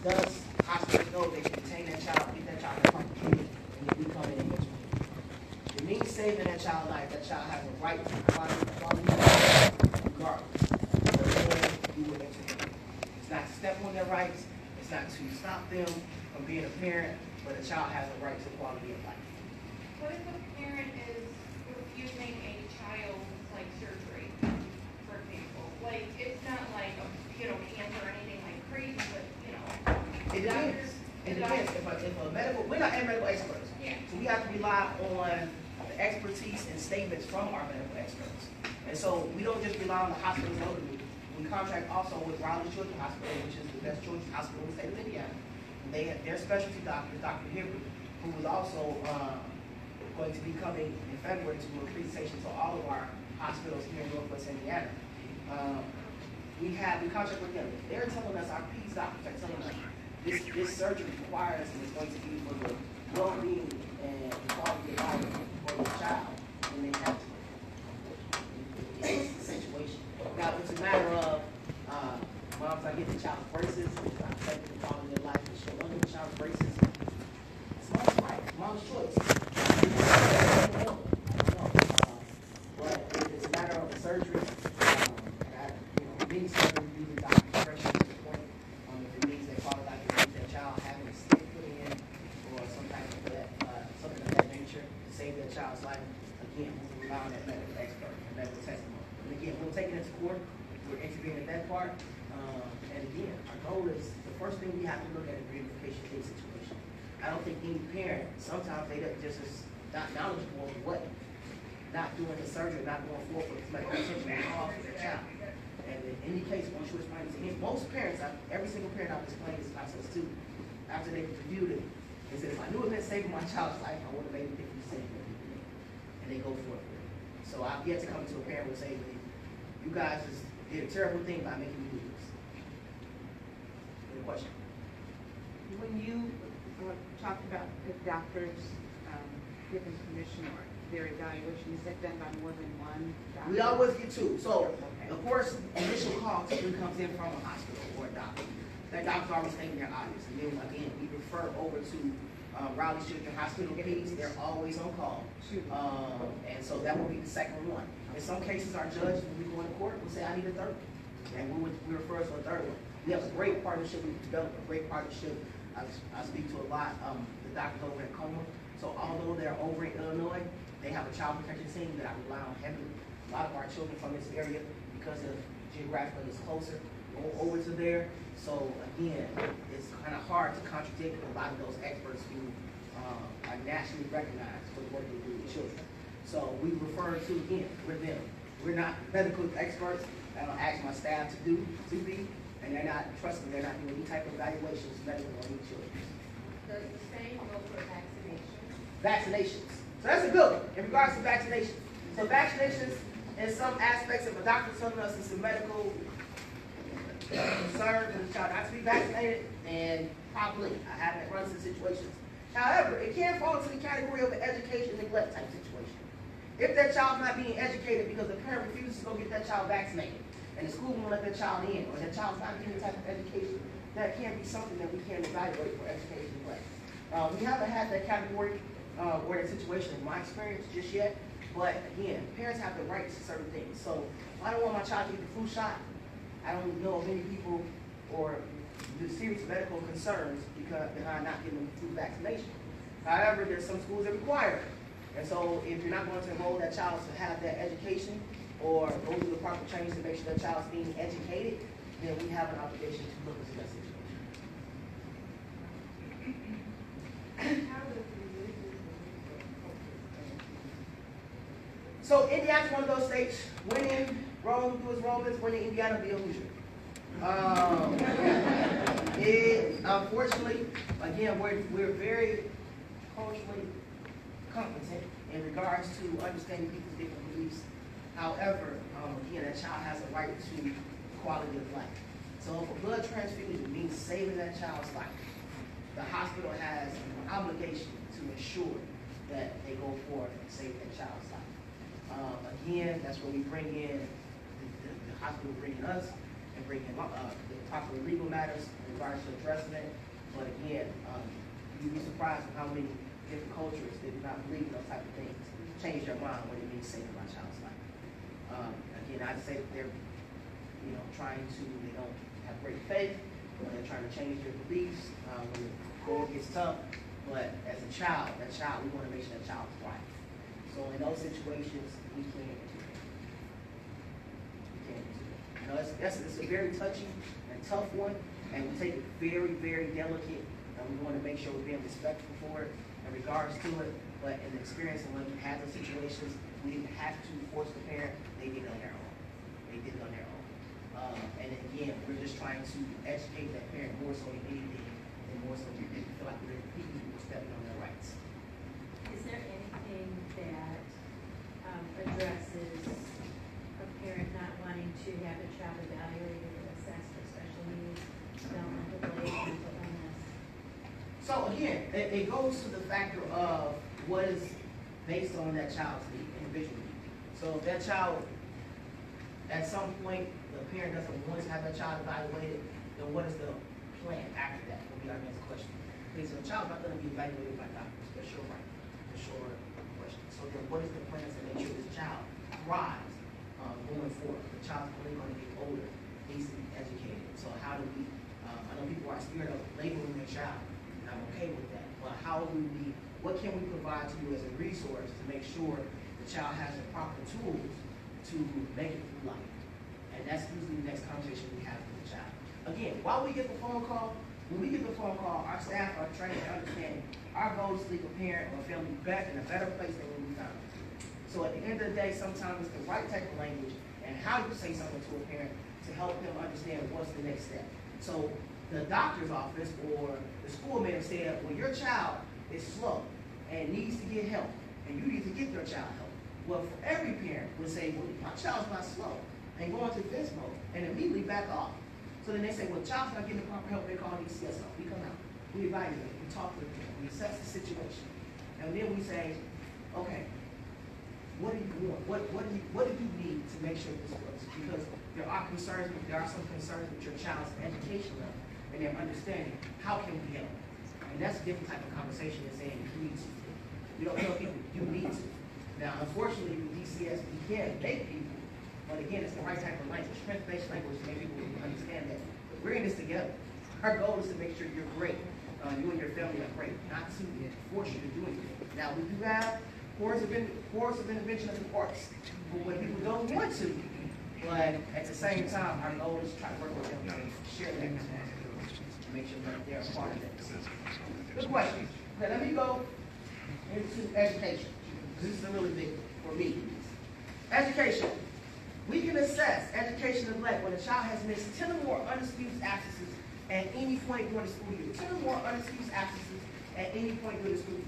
does hospitals know they can detain that child, get that child complicated, and they become an image. It means saving that child's life. That child has a right to quality life, regardless. So then you would intervene. It's not to step on their rights. It's not to stop them from being a parent, but a child has a right to quality of life. What if a parent is refusing a child's like surgery, for example? Like it's not like a cancer or anything like crazy, but It depends. It depends. If a medical, we're not medical experts, yeah. so we have to rely on the expertise and statements from our medical experts. And so we don't just rely on the hospitals locally. We contract also with Raleigh Children's Hospital, which is the best children's hospital in the state of Indiana. And they have their specialty doctor, Dr. Hibbert, who is also going to be coming in February to do a presentation to all of our hospitals here in Northwest Indiana. We contract with them. They're telling us, our PEDS doctors are telling us, this surgery requires and is going to be for the well-being and quality of life for the child when they have to. It's the situation. Now, it's a matter of moms, I get the child's braces, I affect the quality of life, and show them the child's braces. It's mom's right, mom's choice. But if it's a matter of a surgery, many surgeries do the doctor's discretion to the point if it means they follow that looking at that part. And again, our goal is, the first thing we have to look at is reunification case situation. I don't think any parent, sometimes they just is not knowledgeable of what not doing the surgery, not going forward with medical attention will cause for their child. And in any case, once you explain it to him, most parents, every single parent I've explained this process to, after they've reviewed it, they said, if I knew it meant saving my child's life, I would have made it 50 cents. And they go for it. So I've yet to come to a parent and say, you guys just did a terrible thing by making me do this. Any question? When you talked about the doctors giving permission or their evaluation, is that done by more than one doctor? We always get two. So, of course, initial call typically comes in from a hospital or a doctor. That doctor's always stating their obvious. And then again, we refer over to Raleigh Children's Hospital Peds. They're always on call. And so that will be the second one. In some cases, our judge, when we go into court, will say, I need a third one. And we refer to a third one. We have a great partnership. We've developed a great partnership. I speak to a lot the doctors over in Coma. So although they're over in Illinois, they have a child protection team that I rely on heavily. A lot of our children from this area, because of geographically it's closer, go over to there. So again, it's kind of hard to contradict a lot of those experts who are nationally recognized for the work they do with children. So we refer to, again, we're them. We're not medical experts. I don't ask my staff to be, and they're not, trust me, they're not doing any type of evaluations medical on any children. Does the same go for vaccination? Vaccinations. So that's a good one in regards to vaccinations. So vaccinations, in some aspects, if a doctor telling us it's a medical concern for the child not to be vaccinated, and probably I haven't run into situations. However, it can fall into the category of an education neglect type situation. If that child's not being educated because the parent refuses to go get that child vaccinated, and the school won't let that child in, or that child's not getting the type of education, that can be something that we can evaluate for education neglect. We haven't had that category or that situation in my experience just yet, but again, parents have the right to certain things. So if I don't want my child to get the flu shot, I don't know of any people or the serious medical concerns behind not getting the flu vaccination. However, there's some schools that require it. And so if you're not going to enroll that child to have that education or go through the proper training to make sure that child's being educated, then we have an obligation to look into that situation. How does religious and culture? So Indiana's one of those states. When in Rome, do as Romans. When in Indiana, be a Hoosier. Unfortunately, again, we're very culturally competent in regards to understanding people's different beliefs. However, again, that child has a right to quality of life. So if a blood transfusion means saving that child's life, the hospital has an obligation to ensure that they go forward and save that child's life. Again, that's where we bring in, the hospital bringing us and bring in the proper legal matters in regards to addressing it. But again, you'd be surprised at how many different cultures that do not believe in those type of things change their mind when it means saving my child's life. Again, I'd say that they're, trying to, they don't have great faith, when they're trying to change their beliefs, when the going gets tough. But as a child, we want to make sure that child's right. So in those situations, we can't intervene. It's a very touchy and tough one, and we take it very, very delicate, and we want to make sure we're being respectful for it in regards to it. But in the experience of when we had those situations, we didn't have to force the parent, they did it on their own. And again, we're just trying to educate that parent more so than anything, and more so that they feel like they're people who are stepping on their rights. Is there anything that addresses a parent not wanting to have a child evaluated or assessed for special needs, developmental delay, mental illness? So again, it goes to the factor of what is based on that child's need, individual need. So if that child, at some point, the parent doesn't want to have that child evaluated, then what is the plan after that? Will be our next question. Okay, so the child's not going to be evaluated by doctors. That's your right. That's your question. So then what is the plan to make sure this child thrives going forward? The child's only going to get older, needs to be educated. So how do we, I know people are scared of labeling their child, and I'm okay with that. But what can we provide to you as a resource to make sure the child has the proper tools to make it through life? And that's usually the next conversation we have with the child. Again, while we get the phone call, when we get the phone call, our staff are trained to understand our goal is to leave a parent or family back in a better place than when we found them. So at the end of the day, sometimes it's the right type of language and how you say something to a parent to help them understand what's the next step. So the doctor's office or the school may have said, well, your child is slow and needs to get help, and you need to get your child help. Well, for every parent would say, well, my child's not slow, and go into defense mode and immediately back off. So then they say, well, the child's not getting the proper help, they call DCSO. We come out, we evaluate, we talk with them, we assess the situation, and then we say, okay, what do you want? What do you need to make sure this works? Because there are some concerns with your child's education level and their understanding. How can we help? And that's a different type of conversation than saying you need to. We don't tell people you need to. Now, unfortunately, with DCS, we can make people, but again, it's the right type of language, strength-based language to make people understand that we're in this together. Our goal is to make sure you're great. You and your family are great, not to force you to do anything. Now, we do have course of intervention of the courts for when people don't want to, but at the same time, our goal is to try to work with them and share that responsibility to make sure that they're a part of that. Good question. Okay, let me go into education. This is really big for me. Education. We can assess education neglect when a child has missed 10 or more unexcused absences at any point during the school year. 10 or more unexcused absences at any point during the school year.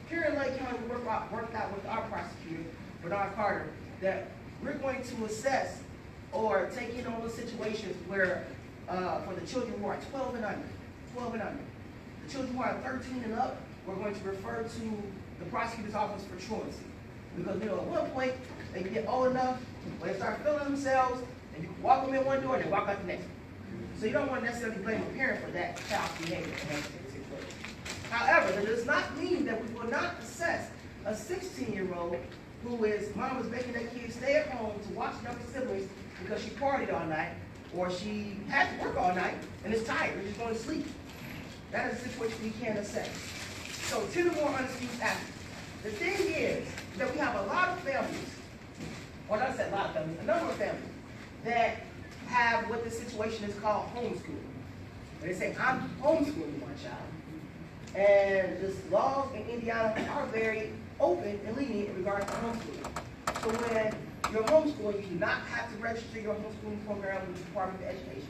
Here in Lake County, we worked out with our prosecutor, Bernard Carter, that we're going to assess or take in on those situations where, for the children who are 12 and under, the children who are 13 and up, we're going to refer to the prosecutor's office for truancy. Because at one point, they get old enough, when they start feeling themselves, and you walk them in one door and they walk out the next one. So you don't want to necessarily blame a parent for that child's behavior in that situation. However, that does not mean that we will not assess a 16-year-old who is, mom is making that kid stay at home to watch younger siblings because she partied all night, or she had to work all night and is tired and is going to sleep. That is a situation we can't assess. So 10 or more unexcused absences. The thing is that we have a lot of families, or not say a lot of families, a number of families that have what the situation is called homeschooling. And they say, I'm homeschooling my child. And the laws in Indiana are very open and lenient in regards to homeschooling. So when you're homeschooling, you do not have to register your homeschooling program with the Department of Education.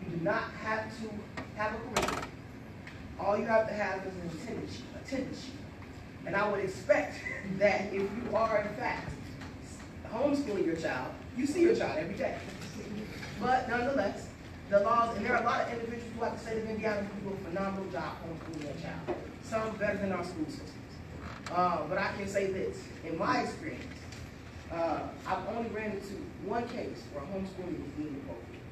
You do not have to have a curriculum. All you have to have is an attendance sheet. And I would expect that if you are, in fact, homeschooling your child, you see your child every day. But nonetheless, the laws, and there are a lot of individuals throughout the state of Indiana who do a phenomenal job homeschooling their child. Some better than our school systems. But I can say this, in my experience, I've only ran into one case where homeschooling was deemed appropriate.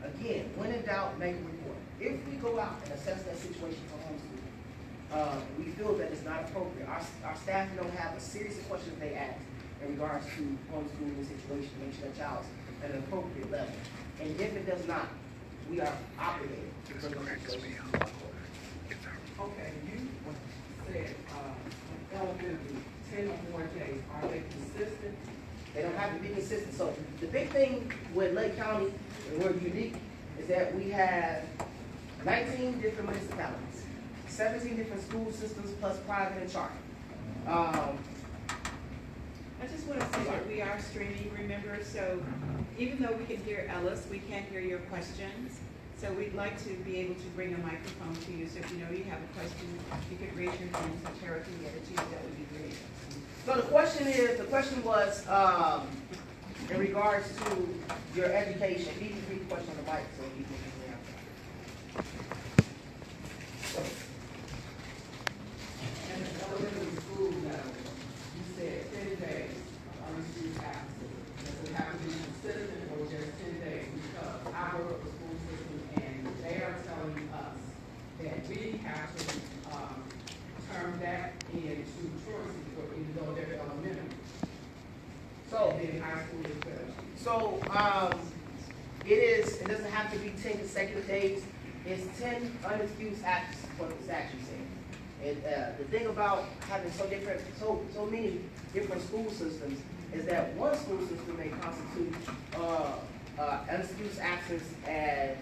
Again, when in doubt, make a report. If we go out and assess that situation for homeschooling, we feel that it's not appropriate. Our staff don't have a series of questions they ask in regards to homeschooling situation to make sure that child's at an appropriate level. And if it does not, we are obligated to bring those situations to the court. Okay, you said, eligibility, 10 or more days, are they consistent? They don't have to be consistent. So the big thing with Lake County, and we're unique, is that we have 19 different municipalities, 17 different school systems plus private and charter. I just want to say that we are streaming, remember, so even though we can hear Ellis, we can't hear your questions. So we'd like to be able to bring a microphone to you, so if you know you have a question, you could raise your hand so Tara can get it to you, that would be great. So the question was, in regards to your education. You need to read the question on the mic so people can hear. And the elementary school now, you said 10 days on the student absence. Does it have to be consistent or just 10 days? Because I work with the school system and they are telling us that we have to turn that into truancy, even though they're elementary. So, then high school as well. So, it doesn't have to be 10 consecutive days. It's 10 unexcused absences, what the statute says. The thing about having so many different school systems is that one school system may constitute unexcused absence as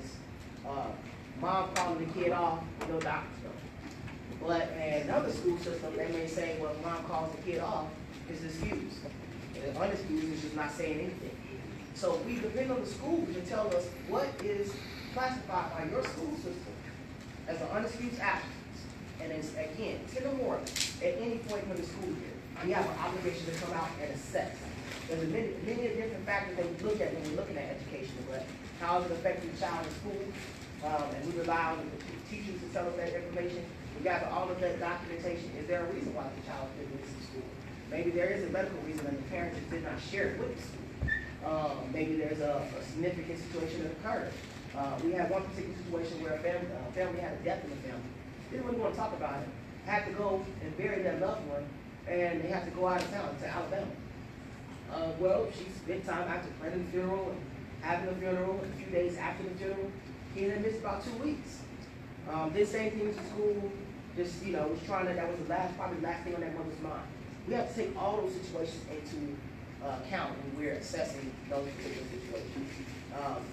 mom calling the kid off, no doctor's note. But in another school system, they may say, well, if mom calls the kid off, it's excused. And unexcused is just not saying anything. So we depend on the school to tell us what is classified by your school system as an unexcused absence. And it's, again, 10 or more at any point in the school year. We have an obligation to come out and assess. There's many different factors that we look at when we're looking at education, but how is it affecting the child in school? And we rely on the teachers to tell us that information. We gather all of that documentation. Is there a reason why the child didn't miss school? Maybe there is a medical reason and the parent just did not share it with the school. Maybe there's a significant situation that occurred. We had one particular situation where a family had a death in the family. Didn't really want to talk about it. Had to go and bury their loved one, and they had to go out of town to Alabama. Well, she spent time after planning the funeral and having the funeral, and a few days after the funeral, he had missed about 2 weeks. This same thing was the school, just, was trying to, that was probably the last thing on that mother's mind. We have to take all those situations into account when we're assessing those particular situations.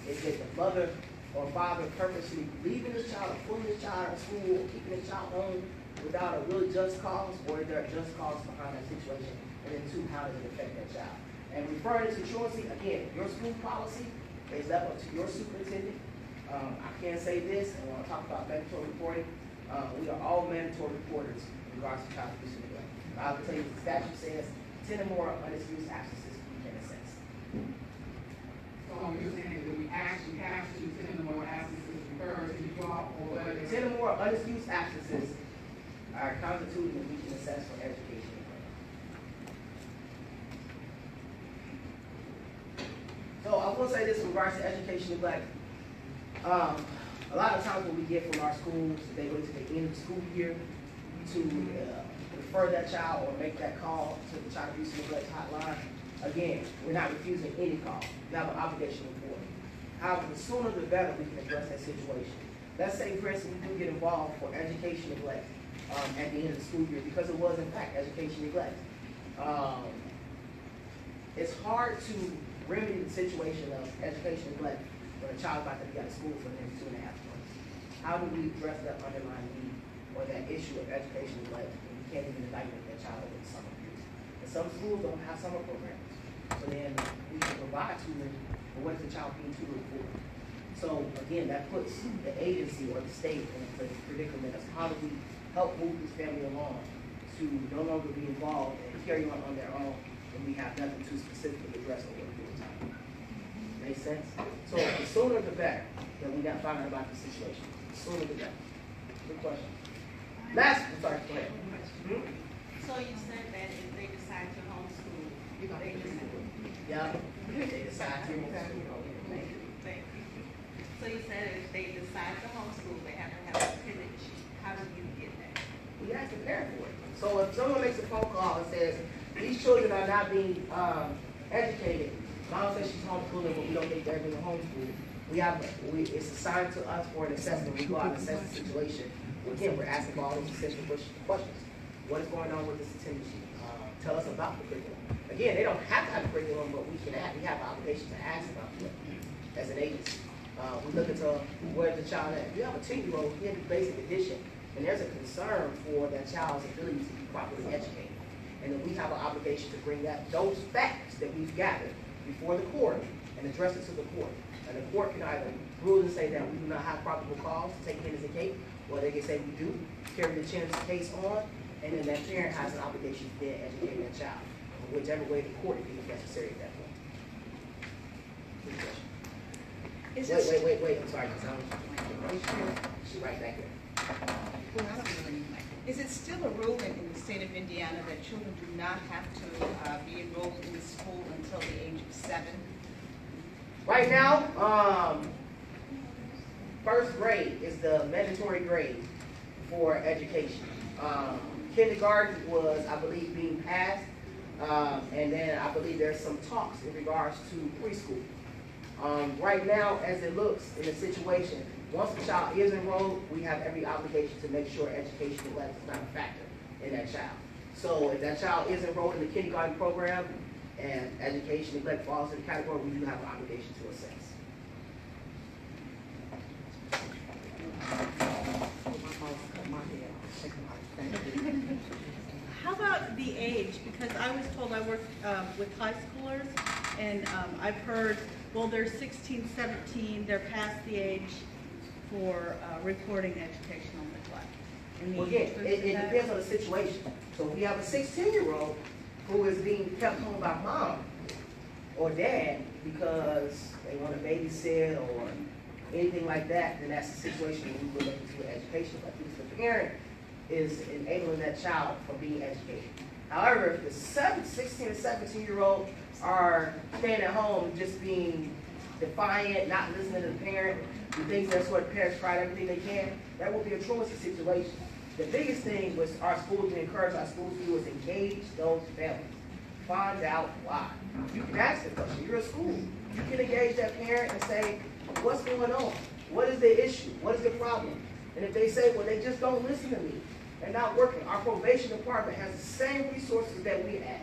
Is it the mother or father purposely leaving this child or pulling this child out of school or keeping this child home without a really just cause, or is there a just cause behind that situation? And then two, how does it affect that child? And referring to truancy, again, your school policy is left up to your superintendent. I can say this, and when I talk about mandatory reporting, we are all mandatory reporters in regards to child abuse and neglect. I will tell you, the statute says 10 or more unexcused absences we can assess. So you're saying that we actually have to 10 or more absences referred to you all, or whether 10 or more unexcused absences are constituted that we can assess for education. So I will say this in regards to education neglect. A lot of times what we get from our schools, they wait to the end of the school year to refer that child or make that call to the child abuse and neglect hotline. Again, we're not refusing any call. You have an obligation to report. However, the sooner the better we can address that situation. Let's say, for instance, we do get involved for education neglect at the end of the school year, because it was, in fact, education neglect. It's hard to remedy the situation of education neglect when a child's about to be out of school for the next 2.5 months. How do we address that underlying need or that issue of education neglect when we can't even evaluate that child over the summer period? And some schools don't have summer programs. So then we can provide tutoring, but what is the child being tutored for? So again, that puts the agency or the state in a predicament of how do we help move this family along to no longer be involved and carry on their own when we have nothing to specifically address over a period of time. Make sense? So the sooner the better that we got find out about the situation. The sooner the better. Good question. Last, I'm sorry, go ahead. So you said that if they decide to homeschool, they just Yeah, they decide to homeschool. Thank you. So you said if they decide to homeschool, they have to have a pivot sheet. How do you get that? We have to prepare for it. So if someone makes a phone call and says, these children are not being educated, mom says she's homeschooling, but we don't think they're being homeschooled, it's assigned to us for an assessment. We go out and assess the situation. Again, we're asking all these essential questions. What is going on with this attendance sheet? Tell us about the curriculum. Again, they don't have to have a curriculum, but we have an obligation to ask about it as an agency. We look into where's the child at. If you have a 10-year-old, he in basic addition, and there's a concern for that child's ability to be properly educated. And then we have an obligation to bring those facts that we've gathered before the court and address it to the court. And the court can either rule and say that we do not have probable cause to take it as a case, or they can say we do, carry the case on, and then that parent has an obligation to then educate that child, whichever way the court deems necessary at that point. Good question. Wait, I'm sorry, she's right back there. Is it still a rule in the state of Indiana that children do not have to be enrolled in the school until the age of 7? Right now, first grade is the mandatory grade for education. Kindergarten was, I believe, being passed, and then I believe there's some talks in regards to preschool. Right now, as it looks in the situation, once the child is enrolled, we have every obligation to make sure education neglect is not a factor in that child. So if that child is enrolled in the kindergarten program and education neglect falls in the category, we do have an obligation to assess. I was told I work with high schoolers, and I've heard, well, they're 16, 17, they're past the age for reporting educational neglect. Well, again, it depends on the situation. So if we have a 16-year-old who is being kept home by mom or dad because they want to babysit or anything like that, then that's a situation where we will look into education. But if the parent is enabling that child from being educated. However, if the 16 and 17-year-old are staying at home just being defiant, not listening to the parent, who thinks that's what parents try everything they can, that will be a truancy situation. The biggest thing was our schools, we encourage our schools to do is engage those families. Find out why. You can ask the question. You're a school. You can engage that parent and say, what's going on? What is the issue? What is the problem? And if they say, well, they just don't listen to me, they're not working. Our probation department has the same resources that we have.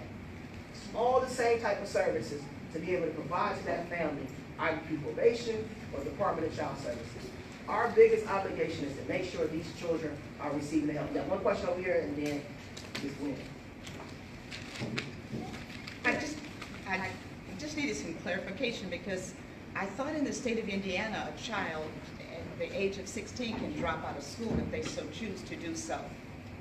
All the same type of services to be able to provide to that family, either through probation or Department of Child Services. Our biggest obligation is to make sure these children are receiving the help. We got one question over here, and then just win. I just needed some clarification, because I thought in the state of Indiana, a child at the age of 16 can drop out of school if they so choose to do so.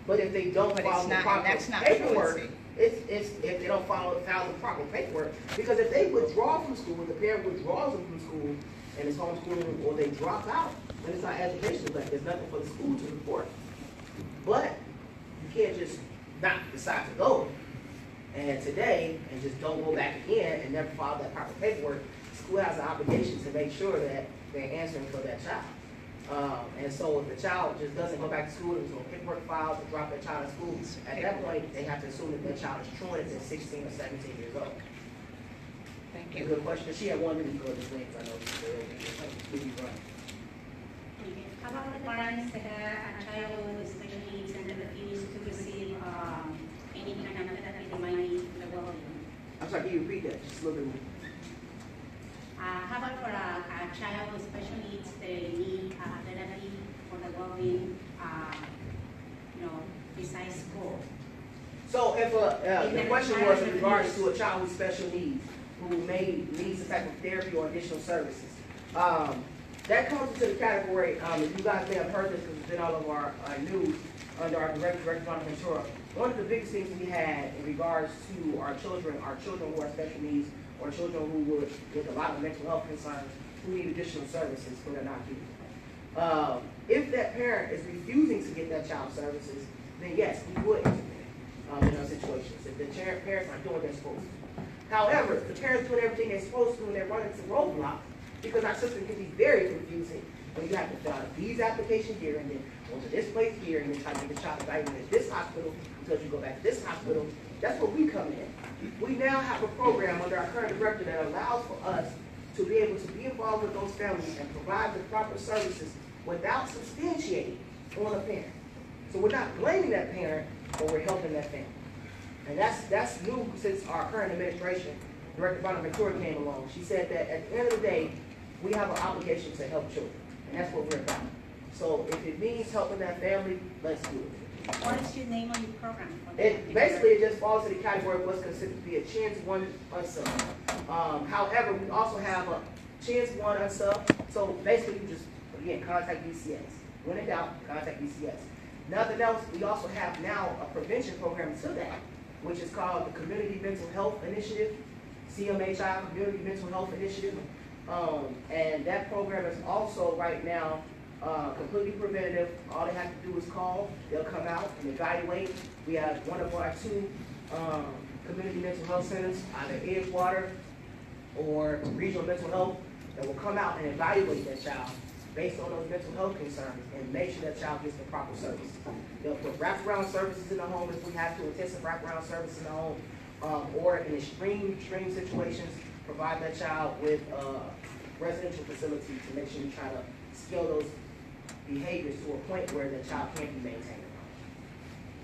But if they don't follow the proper that's not paperwork, truancy. it's if they don't follow the proper paperwork. Because if they withdraw from school, the parent withdraws them from school and is homeschooling, or they drop out, then it's not education, but there's nothing for the school to report. But you can't just not decide to go and today and just don't go back again and never follow that proper paperwork. School has an obligation to make sure that they're answering for that child. And so if the child just doesn't go back to school, there's no paperwork filed to drop their child in school, at that point, they have to assume that their child is truant at 16 or 17 years old. Thank A you. good question. She had 1 minute to go this way, because I know she's really running. How about the parents that have a child with special needs and that refuse to receive any kind of therapy they might need for the well-being? I'm sorry, can you repeat that just a little bit more? How about for a child with special needs, they need therapy for the well-being, besides school? So if the question was in regards to a child with special needs who may need some type of therapy or additional services, that comes into the category, if you guys may have heard this because it's been all over our news under our Director Ventura. One of the biggest things we had in regards to our children who are special needs, or children who would, with a lot of mental health concerns, who need additional services but are not getting. If that parent is refusing to get that child services, then yes, we would intervene in those situations. If the parents aren't doing what they're supposed to. However, if the parents doing everything they're supposed to and they're running into roadblocks, because our system can be very confusing when you have to fill out a visa application here and then go to this place here and then try to get the child evaluated at this hospital until you go back to this hospital. That's where we come in. We now have a program under our current director that allows for us to be able to be involved with those families and provide the proper services without substantiating on a parent. So we're not blaming that parent, but we're helping that family. And that's new since our current administration, Director Ventura came along. She said that at the end of the day, we have an obligation to help children, and that's what we're about. So if it means helping that family, let's do it. What is your name on your program? Basically, it just falls to the category of what's considered to be a chance one unsub. However, we also have a chance one unsub. So basically, you just, again, contact BCS. When in doubt, contact BCS. Nothing else, we also have now a prevention program to that, which is called the Community Mental Health Initiative, CMHI, Community Mental Health Initiative. And that program is also right now completely preventative. All they have to do is call. They'll come out and evaluate. We have one of our 2 community mental health centers, either Edgewater or Regional Mental Health, that will come out and evaluate that child based on those mental health concerns and make sure that child gets the proper services. They'll put wraparound services in the home if we have to, intensive wraparound services in the home, or in extreme situations, provide that child with residential facility to make sure you try to scale those behaviors to a point where the child can't be maintained.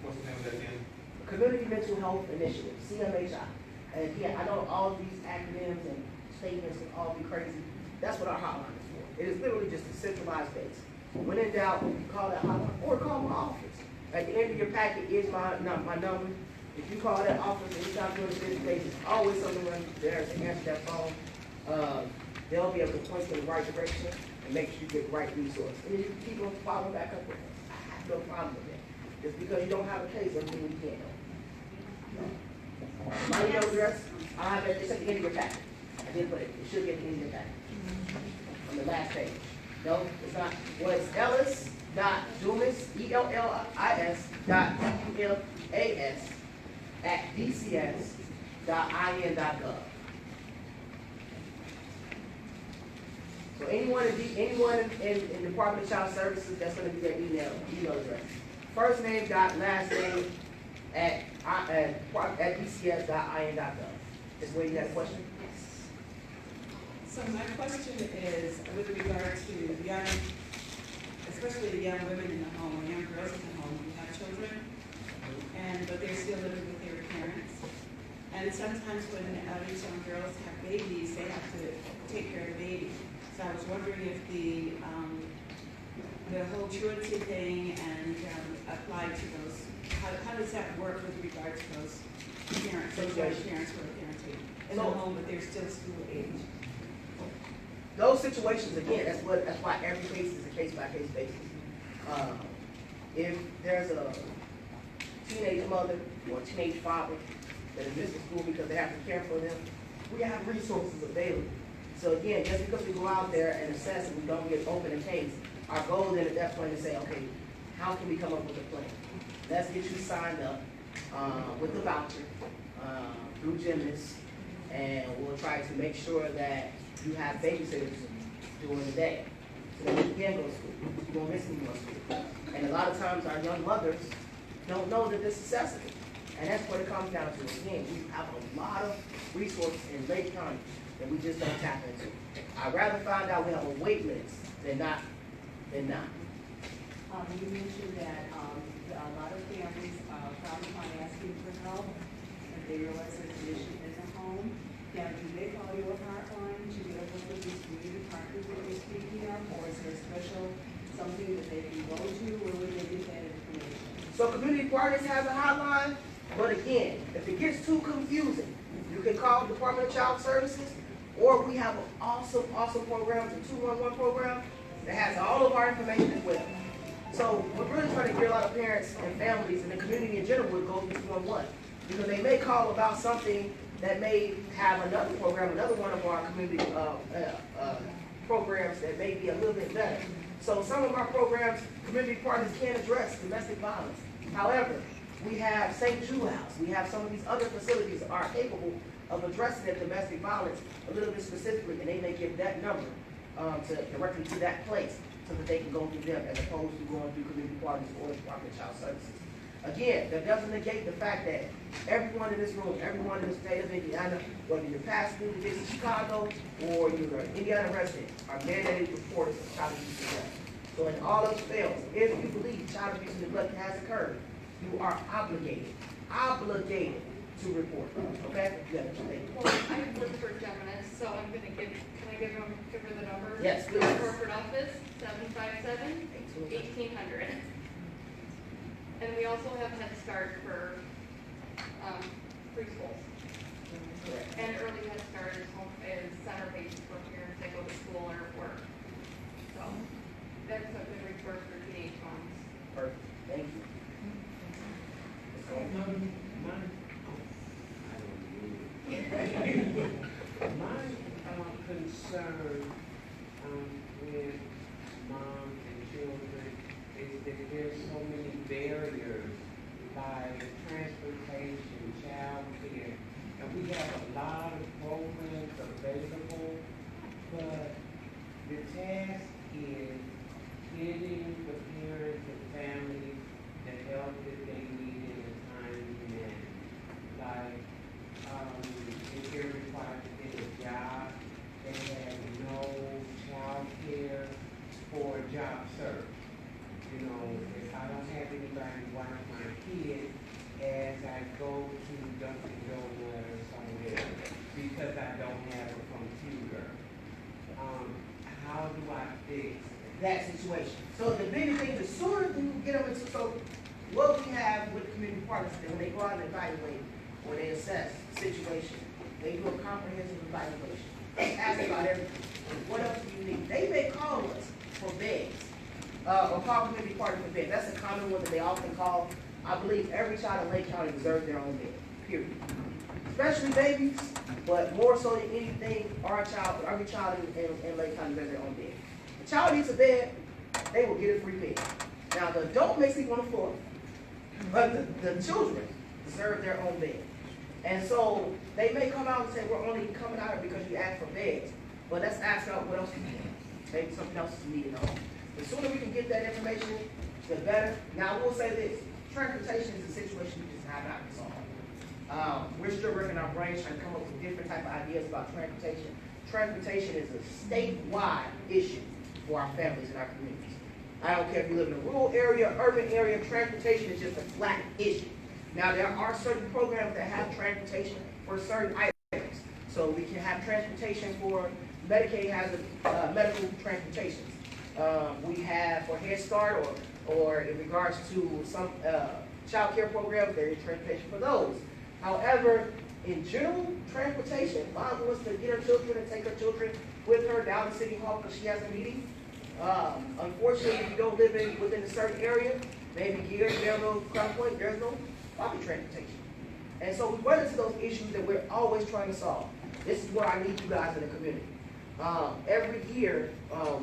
What's the name of that again? Community Mental Health Initiative, CMHI. And again, I know all these acronyms and statements can all be crazy. That's what our hotline is for. It is literally just a centralized base. When in doubt, you call that hotline or call my office. At the end of your packet is my number. If you call that office anytime during the business days, there's always someone there to answer that phone. They'll be able to point you in the right direction and make sure you get the right resource. And if you keep on following back up with it, I have no problem with it. Just because you don't have a case doesn't mean you can't help. My email address, I have it, it's at the end of your packet. I did put it, it should be at the end of your packet. On the last page. No, it's not. Well, it's Ellis.Dumas, ELLIS.DUMAS@dcs.in.gov. So anyone in the Department of Child Services, that's going to be their email address. First name dot last name at dcs.in.gov. Is where you had a question? So my question is with regard to young, especially the young women in the home, or young girls in the home who have children, but they're still living with their parents. And sometimes when these young girls have babies, they have to take care of the baby. So I was wondering if the whole truancy thing and applied to those, how does that work with regard to those parents, those young parents who are parenting in the home, but they're still school age? Those situations, again, that's why every case is a case-by-case basis. If there's a teenage mother or a teenage father that is missing school because they have to care for them, we have resources available. So again, just because we go out there and assess and we don't get open a case, our goal then at that point is to say, okay, how can we come up with a plan? Let's get you signed up with the voucher through gymnasts, and we'll try to make sure that you have babysitters during the day so that you can go to school. You won't miss any more school. And a lot of times our young mothers don't know that this is necessary. And that's what it comes down to. Again, we have a lot of resources in Lake County that we just don't tap into. I'd rather find out we have a wait list than not. You mentioned that a lot of families found upon asking for help, and they realize there's an issue in the home. Now, do they call your hotline to get a hold of these community partners that you're speaking of, or is there special something that they can go to, where would they get that information? So Community Partners has a hotline, but again, if it gets too confusing, you can call the Department of Child Services, or we have an awesome program, the 211 program, that has all of our information as well. So we're really trying to get a lot of parents and families and the community in general would go to 211, because they may call about something that may have another program, another one of our community programs that may be a little bit better. So some of our programs, community partners can address domestic violence. However, we have St. Jude House, we have some of these other facilities that are capable of addressing that domestic violence a little bit specifically, and they may give that number directly to that place so that they can go through them as opposed to going through community partners or the Department of Child Services. Again, that doesn't negate the fact that everyone in this room, everyone in the state of Indiana, whether you're past due to visit Chicago or you're an Indiana resident, are mandated reporters of child abuse and neglect. So in all else fails, if you believe child abuse and neglect has occurred, you are obligated to report. Okay? You have to take it. Well, I work for Geminis, so I'm gonna can I give her the number? Yes, please. Corporate office, 757-1800. And we also have Head Start for preschools. And early Head Start is center based for parents that go to school or work. So that's a good resource for teenage moms. Perfect. Thank you. My concern with moms and children is that there's so many barriers like transportation, child care, and we have a lot of programs available, but the task is getting the parents and families the help that they need in a timely manner. Like, if they're required to get a job, they have no child care for a job search. You know, if I don't have anybody watch my kid as I go to Dunkin' Donuts or somewhere because I don't have a computer, how do I fix That situation. So the biggest thing, the sooner you get them into, so what we have with the community partners, that when they go out and evaluate, or they assess the situation, they do a comprehensive evaluation. They ask about everything. What else do you need? They may call us for beds, or call community partners for beds. That's a common one that they often call. I believe every child in Lake County deserves their own bed, period. Especially babies, but more so than anything, every child in Lake County deserves their own bed. The child needs a bed, they will get a free bed. Now, the adult may sleep on the floor, but the children deserve their own bed. And so they may come out and say, we're only coming out here because you asked for beds. But let's ask out what else we can. Maybe something else is needed on. The sooner we can get that information, the better. Now, I will say this. Transportation is a situation we just have not resolved. We're still working our brains trying to come up with different type of ideas about transportation. Transportation is a statewide issue for our families and our communities. I don't care if you live in a rural area, urban area, transportation is just a flat issue. Now, there are certain programs that have transportation for certain items. So we can have transportation for Medicaid has medical transportation. We have for Head Start or in regards to some child care programs, there is transportation for those. However, in general, transportation, mom wants to get her children and take her children with her down to City Hall because she has a meeting. Unfortunately, if you don't live within a certain area, maybe here, Delano, Crown Point, there's no public transportation. And so we run into those issues that we're always trying to solve. This is where I need you guys in the community. Every year,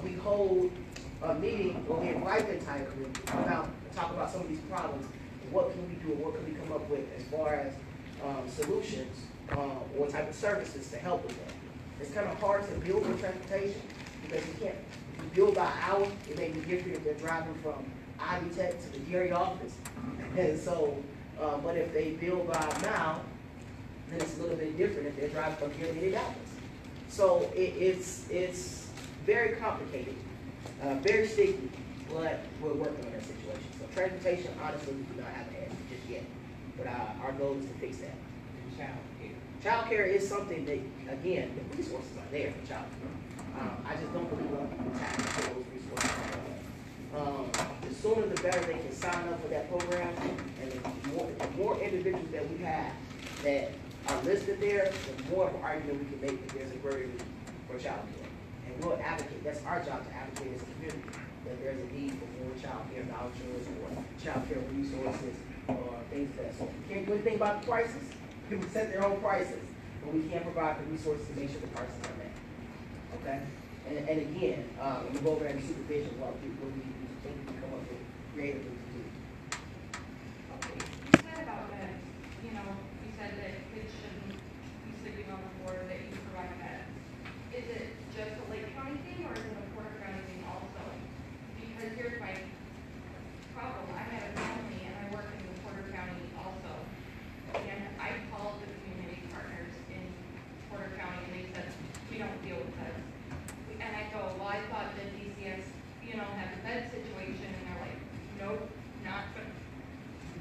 we hold a meeting where we invite the entire community to come out and talk about some of these problems. What can we do and what can we come up with as far as solutions or type of services to help with that. It's kind of hard to build with transportation because you can't build by hour. It may be different if they're driving from Ivy Tech to the Gary office. And so, but if they build by mile, then it's a little bit different if they're driving from Gary to Dallas. So it's very complicated, very sticky, but we're working on that situation. So transportation, honestly, we do not have an answer just yet. But our goal is to fix that. Child care is something that, again, the resources are there for child care. I just don't believe we're tapping into those resources. The sooner the better they can sign up for that program, and the more individuals that we have that are listed there, the more of an argument we can make that there's a greater need for child care. And we'll advocate, that's our job to advocate as a community, that there's a need for more child care vouchers or child care resources or things like that. So we can't do anything about the prices. People set their own prices, but we can't provide the resources to make sure the prices are met. Okay? And again, when we go over and supervision, what we think we come up with creative things to do. Okay. You said about that, you said that kids shouldn't be sleeping on the floor, that you provide that. Is it just a Lake County thing or is it a Porter County thing also? Because here's my problem. I have a family and I work in the Porter County also. And I called the community partners in Porter County and they said, we don't deal with that. And I go, well, I thought that DCS, had the bed situation, and they're like, nope, not good.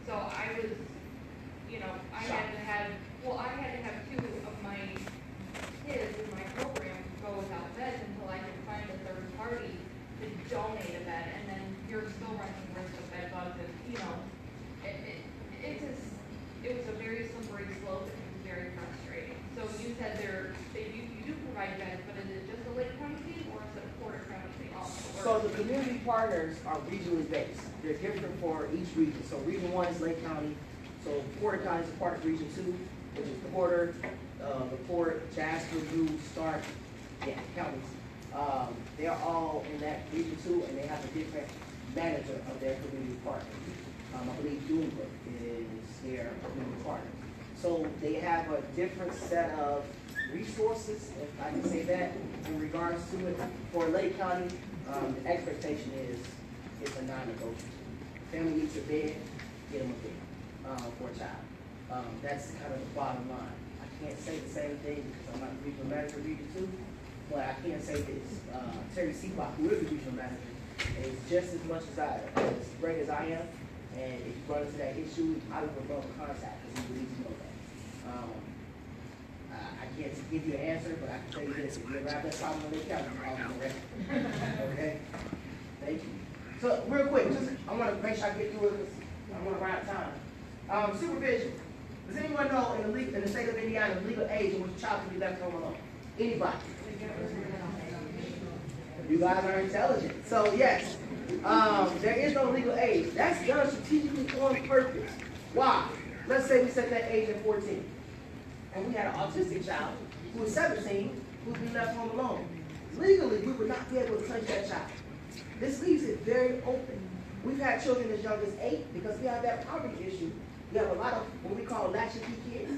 So I was, I had to have two of my kids in my program go without beds until I could find a third party to donate a bed, and then you're still running the risk of bed bugs, and, it was a very slippery slope, and it was very frustrating. So you said you do provide beds, but is it just a Lake County thing, or is it a Porter County thing also? So the community partners are regionally based. They're different for each region. So region 1 is Lake County. So Porter County is a part of region 2, which is Porter, LaPorte, Jasper, Drew, Stark, counties. They're all in that region 2, and they have a different manager of their community partner. I believe Bloomberg is their community partner. So they have a different set of resources, if I can say that, in regards to it. For Lake County, the expectation is it's a non-negotiable. Family needs a bed, get them a bed for a child. That's kind of the bottom line. I can't say the same thing because I'm not the regional manager of Region 2, but I can say this. Terry Seabach, who is the regional manager, is just as much as great as I am. And if you run into that issue, I would refer to contact because he needs to know that. I can't give you an answer, but I can tell you this: if you ever have that problem in Lake County, I'll be ready. Okay? Thank you. So real quick, I want to make sure I get through it. I'm gonna run out of time. Supervision. Does anyone know in the state of Indiana, the legal age in which a child can be left home alone? Anybody? You guys are intelligent. So yes, there is no legal age. That's done strategically on purpose. Why? Let's say we set that age at 14, and we had an autistic child who was 17 who would be left home alone. Legally, we would not be able to touch that child. This leaves it very open. We've had children as young as 8 because we have that poverty issue. We have a lot of what we call latchkey kids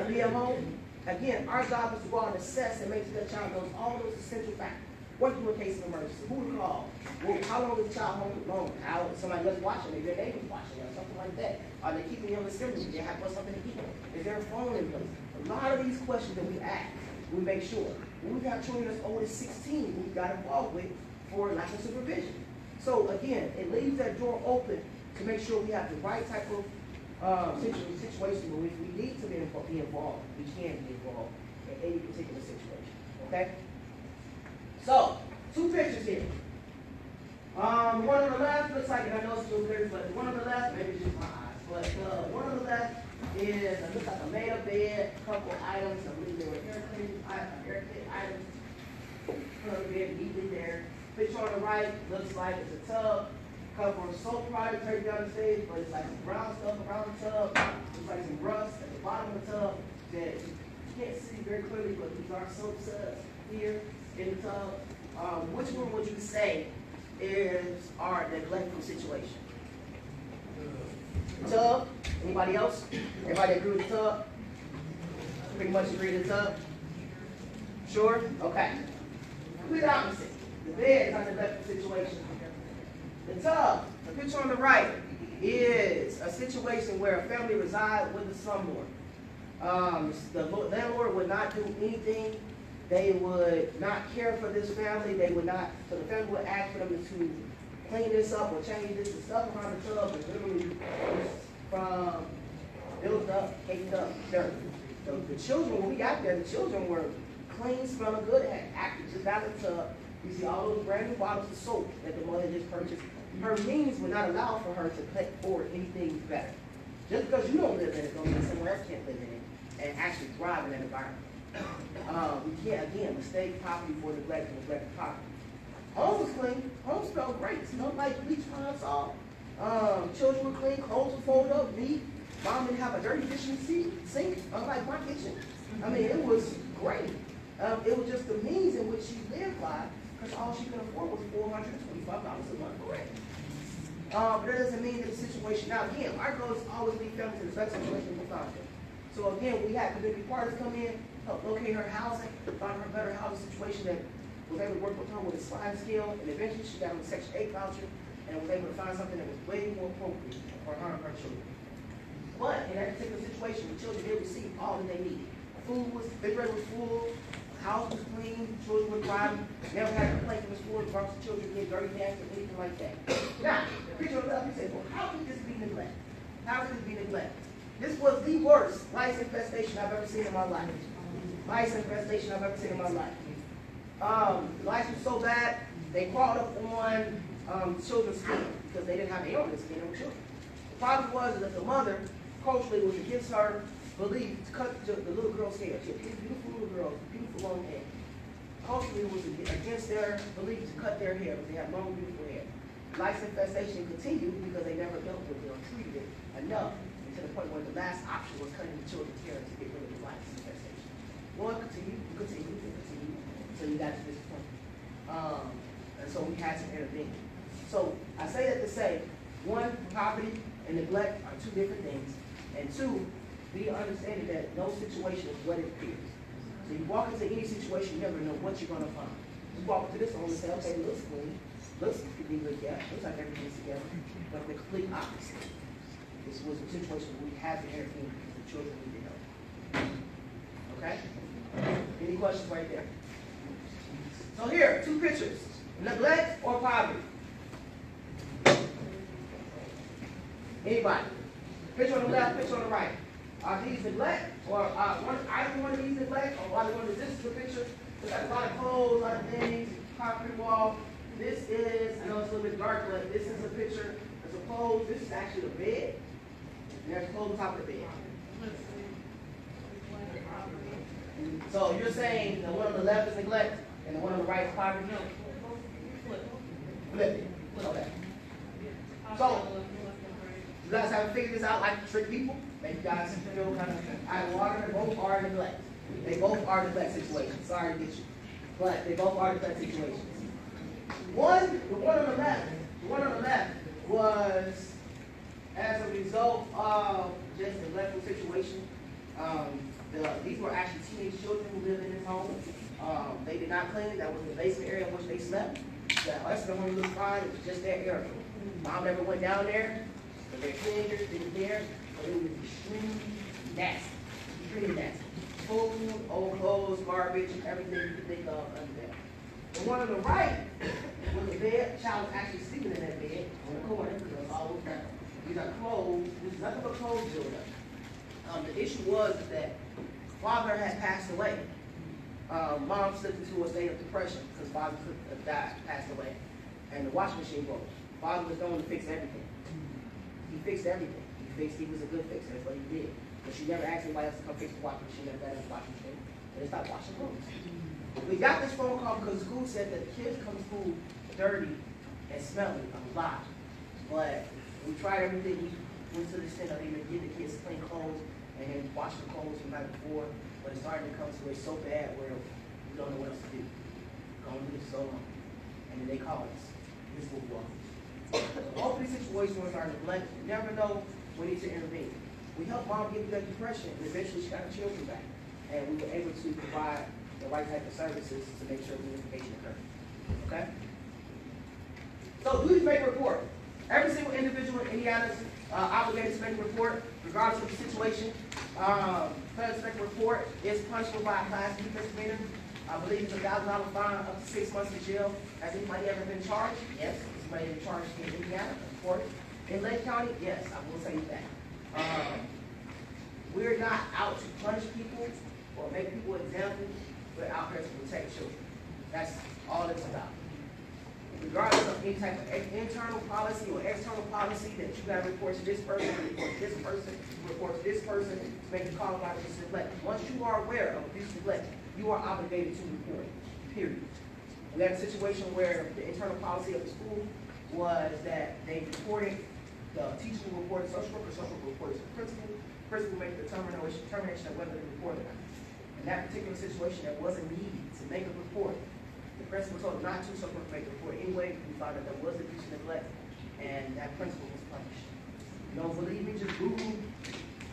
be at home. Again, our job is to go out and assess and make sure that child knows all those essential factors. What to do in case of emergency? Who to call? Well, how long is the child home alone? How somebody else watching? Maybe their neighbor's watching or something like that. Are they keeping him in assembly? Do they have something to eat? Is there a phone in place? A lot of these questions that we ask, we make sure. When we have children as old as 16, we got involved with for lack of supervision. So again, it leaves that door open to make sure we have the right type of situation where if we need to be involved, we can be involved in any particular situation. Okay? So, 2 pictures here. One on the left looks like, and I know it's a little clear, but the one on the left, maybe it's just my eyes, but one on the left is, it looks like a made-up bed, a couple items, I believe they were air cleaning items, put on the bed neatly there. Picture on the right looks like it's a tub, couple of soap products right down the stage, but it's like some brown stuff around the tub, looks like some rust at the bottom of the tub that you can't see very clearly, but these are soap suds here in the tub. Which one would you say is our neglectful situation? Tub? Anybody else? Everybody agree with the tub? Pretty much agree with the tub? Sure? Okay. Complete opposite. The bed is our neglectful situation. The tub, the picture on the right, is a situation where a family resides with the slumlord. The landlord would not do anything. They would not care for this family. They would not, so the family would ask for them to clean this up or change this. The stuff around the tub is literally from built up, caked up dirt. So the children, when we got there, the children were clean, smelling good, had acted just out of the tub. You see all those brand new bottles of soap that the mother just purchased. Her means would not allow for her to pay for anything better. Just because you don't live in it, don't mean someone else can't live in it and actually thrive in that environment. We can't, again, mistake property for neglect and neglect property. Home was clean. Home smelled great. Smelled like bleach pine salt. Children were clean. Clothes were folded up, neat. Mom didn't have a dirty kitchen sink, unlike my kitchen. I mean, it was great. It was just the means in which she lived by, because all she could afford was $425 a month for rent. But that doesn't mean that the situation, now again, our goal is to always leave families in the best situation we found them. So again, we had community partners come in, help locate her housing, find her a better housing situation that was able to work with her with a sliding scale, and eventually she got on a Section 8 voucher and was able to find something that was way more appropriate for her and her children. But in that particular situation, the children did receive all that they needed. Food was, the refrigerator was full, the house was clean, children were thriving, never had a complaint from the school as far as the children getting dirty pants or anything like that. Now, the picture on the left, you say, well, how could this be neglect? How could this be neglect? This was the worst lice infestation I've ever seen in my life. Lice infestation I've ever seen in my life. The lice was so bad, they crawled up on children's skin because they didn't have air on their skin, they were children. The problem was that the mother, culturally, was against her belief to cut the little girl's hair. She had these beautiful little girls, beautiful long hair. Culturally, it was against their belief to cut their hair because they had long, beautiful hair. Lice infestation continued because they never dealt with it or treated it enough, to the point where the last option was cutting the children's hair to get rid of the lice infestation. Well, it continued, until you got to this point. And so we had to intervene. So I say that to say, one, poverty and neglect are 2 different things. And 2, be understanding that no situation is what it appears. So you walk into any situation, you never know what you're gonna find. You walk into this home and say, okay, it looks clean, looks pretty good, yeah, looks like everything's together, but the complete opposite. This was a situation where we had to intervene because the children needed help. Okay? Any questions right there? So here, 2 pictures. Neglect or poverty? Anybody? Picture on the left, picture on the right. Are these neglect? Or either one of these neglect? Or either one of this is the picture? It's got a lot of clothes, a lot of things, concrete wall. This is, I know it's a little bit dark, but this is a picture. There's a clothes, this is actually the bed, and there's clothes on top of the bed. So you're saying the one on the left is neglect, and the one on the right is poverty? Flip it. Okay. So, you guys haven't figured this out like trick people? Make you guys feel kind of out of water? They both are neglect. They both are neglect situations. Sorry to get you. But they both are neglect situations. The one on the left was as a result of just a neglectful situation. These were actually teenage children who lived in this home. They did not clean it. That was the basement area in which they slept. The rest of the home looked fine. It was just their area. Mom never went down there. But their teenagers didn't care. But it was extremely nasty. Extremely nasty. Food, old clothes, garbage, everything you could think of under there. The one on the right was a bed. The child was actually sleeping in that bed on the corner because all these are clothes. This is nothing but clothes buildup. The issue was that father had passed away. Mom slipped into a state of depression because father passed away, and the washing machine broke. Father was going to fix everything. He fixed everything. He was a good fixer. That's what he did. But she never asked anybody else to come fix the washing machine. Never got the washing machine. And they stopped washing clothes. We got this phone call because the school said that the kids come to school dirty and smelly a lot. But we tried everything. We went to the extent of even getting the kids clean clothes and then wash the clothes from the night before. But it's starting to come to it so bad where we don't know what else to do. Going to do it so long. And then they call us. This will go off. All these situations are neglected. You never know when you need to intervene. We helped mom get through that depression, and eventually she got her children back. And we were able to provide the right type of services to make sure unification occurred. Okay? So duties make a report. Every single individual in Indiana is obligated to make a report, regardless of the situation. Failure to make a report is punishable by a Class B misdemeanor. I believe it's a $1,000 fine up to 6 months in jail. Has anybody ever been charged? Yes. Has anybody been charged in Indiana? Of course. In Lake County? Yes, I will say that. We're not out to punish people or make people examples. We're out here to protect children. That's all it's about. Regardless of any type of internal policy or external policy that you got to report to this person, report to this person, report to this person to make a call about abuse and neglect. Once you are aware of abuse and neglect, you are obligated to report it, period. We had a situation where the internal policy of the school was that they reported, the teacher will report to social worker reports to the principal will make the determination of whether to report it or not. In that particular situation, there was a need to make a report. The principal told them not to, social worker make the report anyway. We found that there was abuse and neglect, and that principal was punished. You don't believe me? Just Google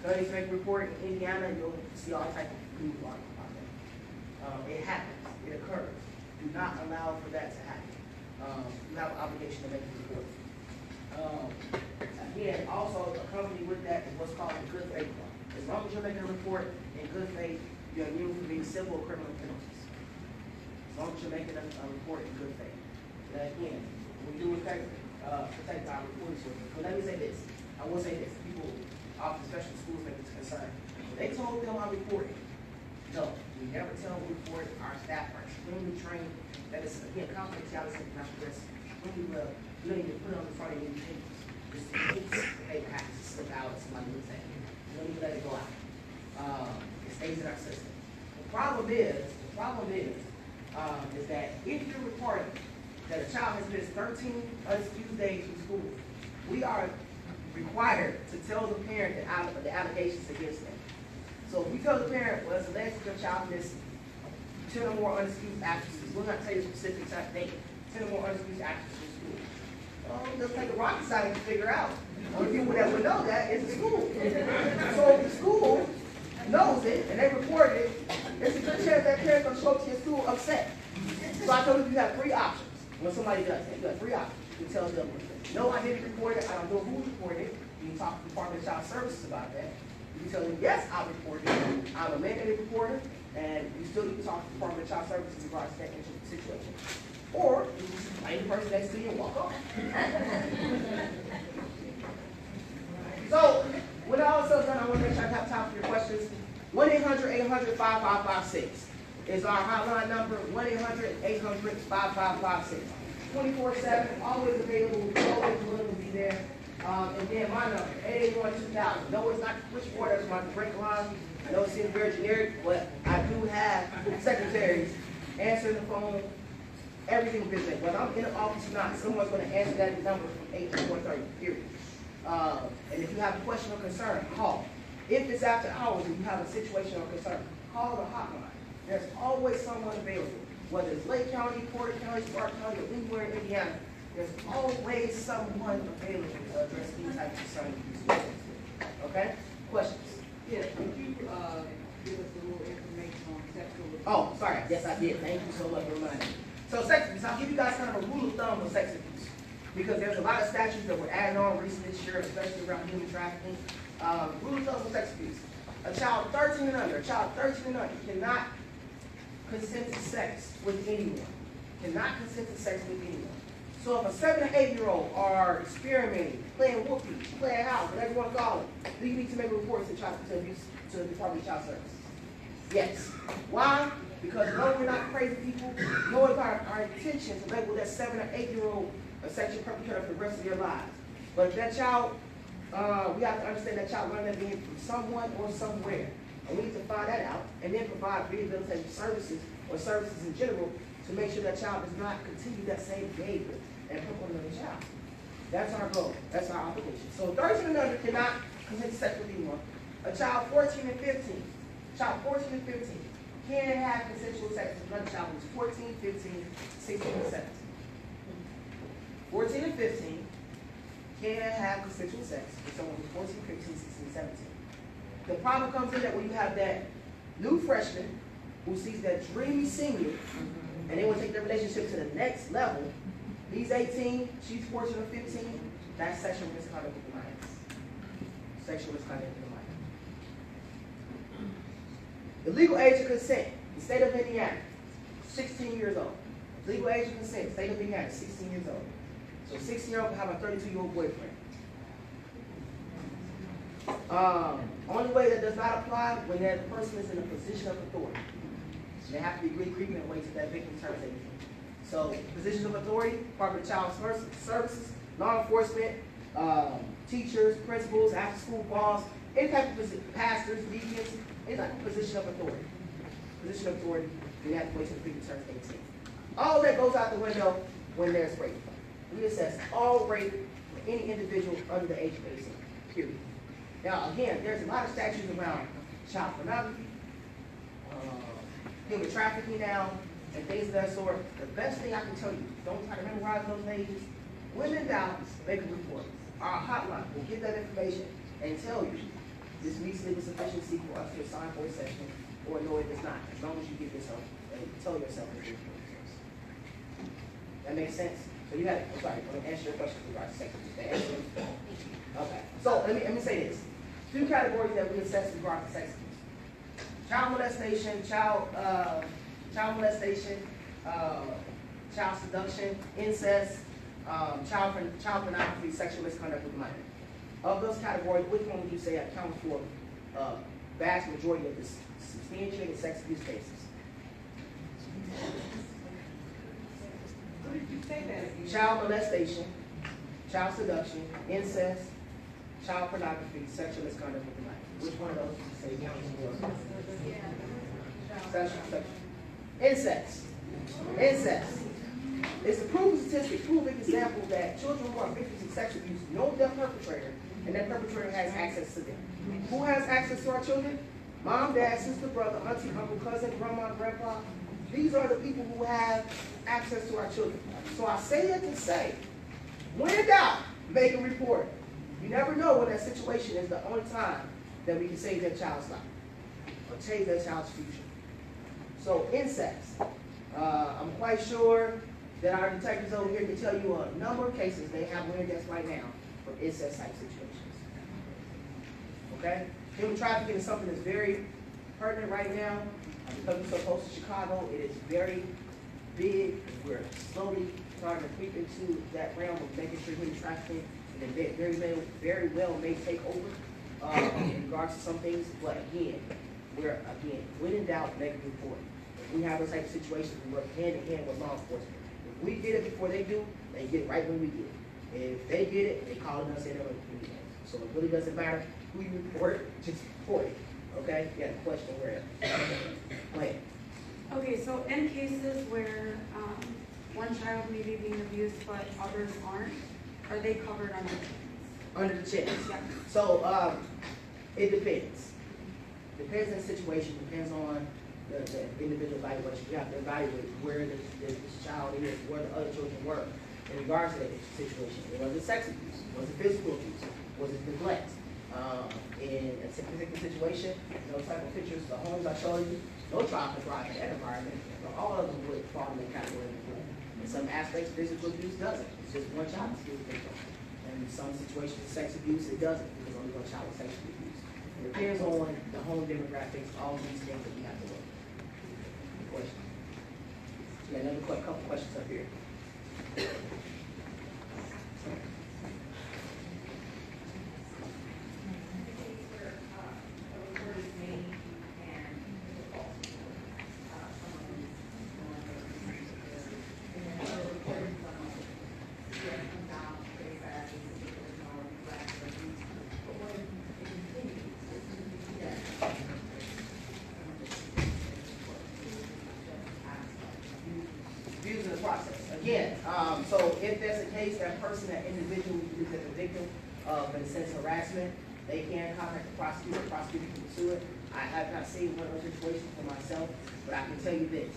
failure to make a report in Indiana, and you'll see all types of news articles about that. It happens. It occurs. Do not allow for that to happen. You have an obligation to make a report. Again, also accompanied with that is what's called the good faith law. As long as you're making a report in good faith, you're immune from being civil or criminal penalties. As long as you're making a report in good faith. Now again, we do protect our reporting sources. But let me say this. I will say this. People, often, especially schools, make this concern. When they told them I'm reporting, no, we never tell them we report. Our staff are extremely trained. That is, again, confidentiality is not stress. Extremely well. You don't even put it on the front of your papers. Just in case the paper has to slip out, somebody looks at it. You don't even let it go out. It stays in our system. The problem is that if you're reporting that a child has missed 13 unexcused days from school, we are required to tell the parent the allegations against them. So if we tell the parent, well, it's alleged that your child missed 10 or more unexcused absences, we'll not tell you a specific date, 10 or more unexcused absences from school. Well, it doesn't take a rocket science to figure out. Only people that would know that is the school. So if the school knows it and they report it, there's a good chance that parent's going to show up to your school upset. So I told you have 3 options. When somebody does that, you have 3 options. You can tell them, no, I didn't report it. I don't know who reported it. You can talk to the Department of Child Services about that. You can tell them, yes, I reported it. I'm a mandated reporter. And you still need to talk to the Department of Child Services in regards to that situation. Or you can just find the person next to you and walk off. So, when all is said and done, I want to make sure I have time for your questions. 1-800-800-5556 is our hotline number. 1-800-800-5556. 24/7, always available, always willing to be there. And then my number, 881-2000. No, it's not switchboard, that's my direct line. I know it seems very generic, but I do have secretaries answering the phone every single business. Whether I'm in the office or not, someone's gonna answer that number from 8 to 4:30, period. And if you have a question or concern, call. If it's after hours and you have a situation or concern, call the hotline. There's always someone available. Whether it's Lake County, Porter County, Spark County, or anywhere in Indiana, there's always someone available to address these types of concerns. Okay? Questions? Yeah, could you, give us a little information on sexual abuse? Oh, sorry. Yes, I did. Thank you so much for reminding me. So sex abuse, I'll give you guys kind of a rule of thumb for sex abuse. Because there's a lot of statutes that were added on recently this year, especially around human trafficking. Rule of thumb for sex abuse. A child 13 and under cannot consent to sex with anyone. Cannot consent to sex with anyone. So if a 7 or 8-year-old are experimenting, playing whoopee, playing house, whatever you want to call it, then you need to make a report to the Department of Child Services. Yes. Why? Because no, we're not crazy people. No, it's our intention to label that 7 or 8-year-old a sexual perpetrator for the rest of their lives. But if that child, we have to understand that child learned that being from someone or somewhere. And we need to find that out and then provide rehabilitation services or services in general to make sure that child does not continue that same behavior and put on another child. That's our goal. That's our obligation. So 13 and under cannot consent to sex with anyone. A child 14 and 15 can have consensual sex with another child who's 14, 15, 16, and 17. 14 and 15 can have consensual sex with someone who's 14, 15, 16, 17. The problem comes in that when you have that new freshman who sees that dreamy senior and they want to take their relationship to the next level. He's 18, she's 14 or 15, that's sexual misconduct with the minors. Sexual misconduct with the minors. The legal age of consent, the state of Indiana, 16 years old. Legal age of consent, state of Indiana, 16 years old. So 16-year-old can have a 32-year-old boyfriend. Only way that does not apply when that person is in a position of authority. They have to be really creeping away to that victim terms. So positions of authority, Department of Child Services, law enforcement, teachers, principals, after school boss, any type of position, pastors, deacons, any type of position of authority. Position of authority, you have to wait till the victim turns 18. All that goes out the window when there's rape. We assess all rape for any individual under the age of 18, period. Now, again, there's a lot of statutes around child pornography, human trafficking now, and things of that sort. The best thing I can tell you, don't try to memorize those names. When in doubt, make a report. Our hotline will get that information and tell you this meets legal sufficiency for us to assign for a session, or no, it does not, as long as you give yourself, tell yourself that you're doing this. That makes sense? So you have, I'm sorry, I'm going to answer your question regarding sex abuse. Okay, so let me say this. 2 categories that we assess regarding sex abuse. Child molestation, child seduction, incest, child pornography, sexual misconduct with minor. Of those categories, which one would you say accounts for vast majority of the substantiated sex abuse cases? What did you say that again? Child molestation, child seduction, incest, child pornography, sexual misconduct with the minor. Which one of those would you say accounts for? Sexual. Incest. Incest. It's a proven statistic, proven example that children who are victims of sexual abuse know their perpetrator, and that perpetrator has access to them. Who has access to our children? Mom, dad, sister, brother, auntie, uncle, cousin, grandma, grandpa. These are the people who have access to our children. So I say it to say, when in doubt, make a report. You never know when that situation is the only time that we can save that child's life or change that child's future. So incest. I'm quite sure that our detectives over here can tell you a number of cases they have winning deaths right now for incest type situations. Okay? Human trafficking is something that's very pertinent right now. Because we're so close to Chicago, it is very big. We're slowly starting to creep into that realm of making sure human trafficking and very well may take over in regards to some things. But again, when in doubt, make a report. If we have those type of situations, we work hand in hand with law enforcement. If we get it before they do, they get it right when we get it. If they get it, they call it and say they're going to do it. So it really doesn't matter who you report, just report it, okay? You got a question, where? Go ahead. Okay, so in cases where one child may be being abused but others aren't, are they covered under the chance? Under the chance. Yeah. So it depends. Depends on the situation, depends on the individual evaluation. You have to evaluate where this child is, where the other children were in regards to that situation. Was it sex abuse? Was it physical abuse? Was it neglect? In a particular situation, those type of pictures, the homes I showed you, no child can thrive in that environment. But all of them would fall in the category of neglect. In some aspects, physical abuse doesn't. It's just one child that's getting picked on. And in some situations, sex abuse, it doesn't, because only one child was sexually abused. It depends on the home demographics, all these things that we have to look. Question. We got another couple questions up here. Abusing the process. Again, so if there's a case, that person, that individual is the victim of, in a sense, harassment, they can contact the prosecutor can pursue it. I have not seen one of those situations for myself, but I can tell you this,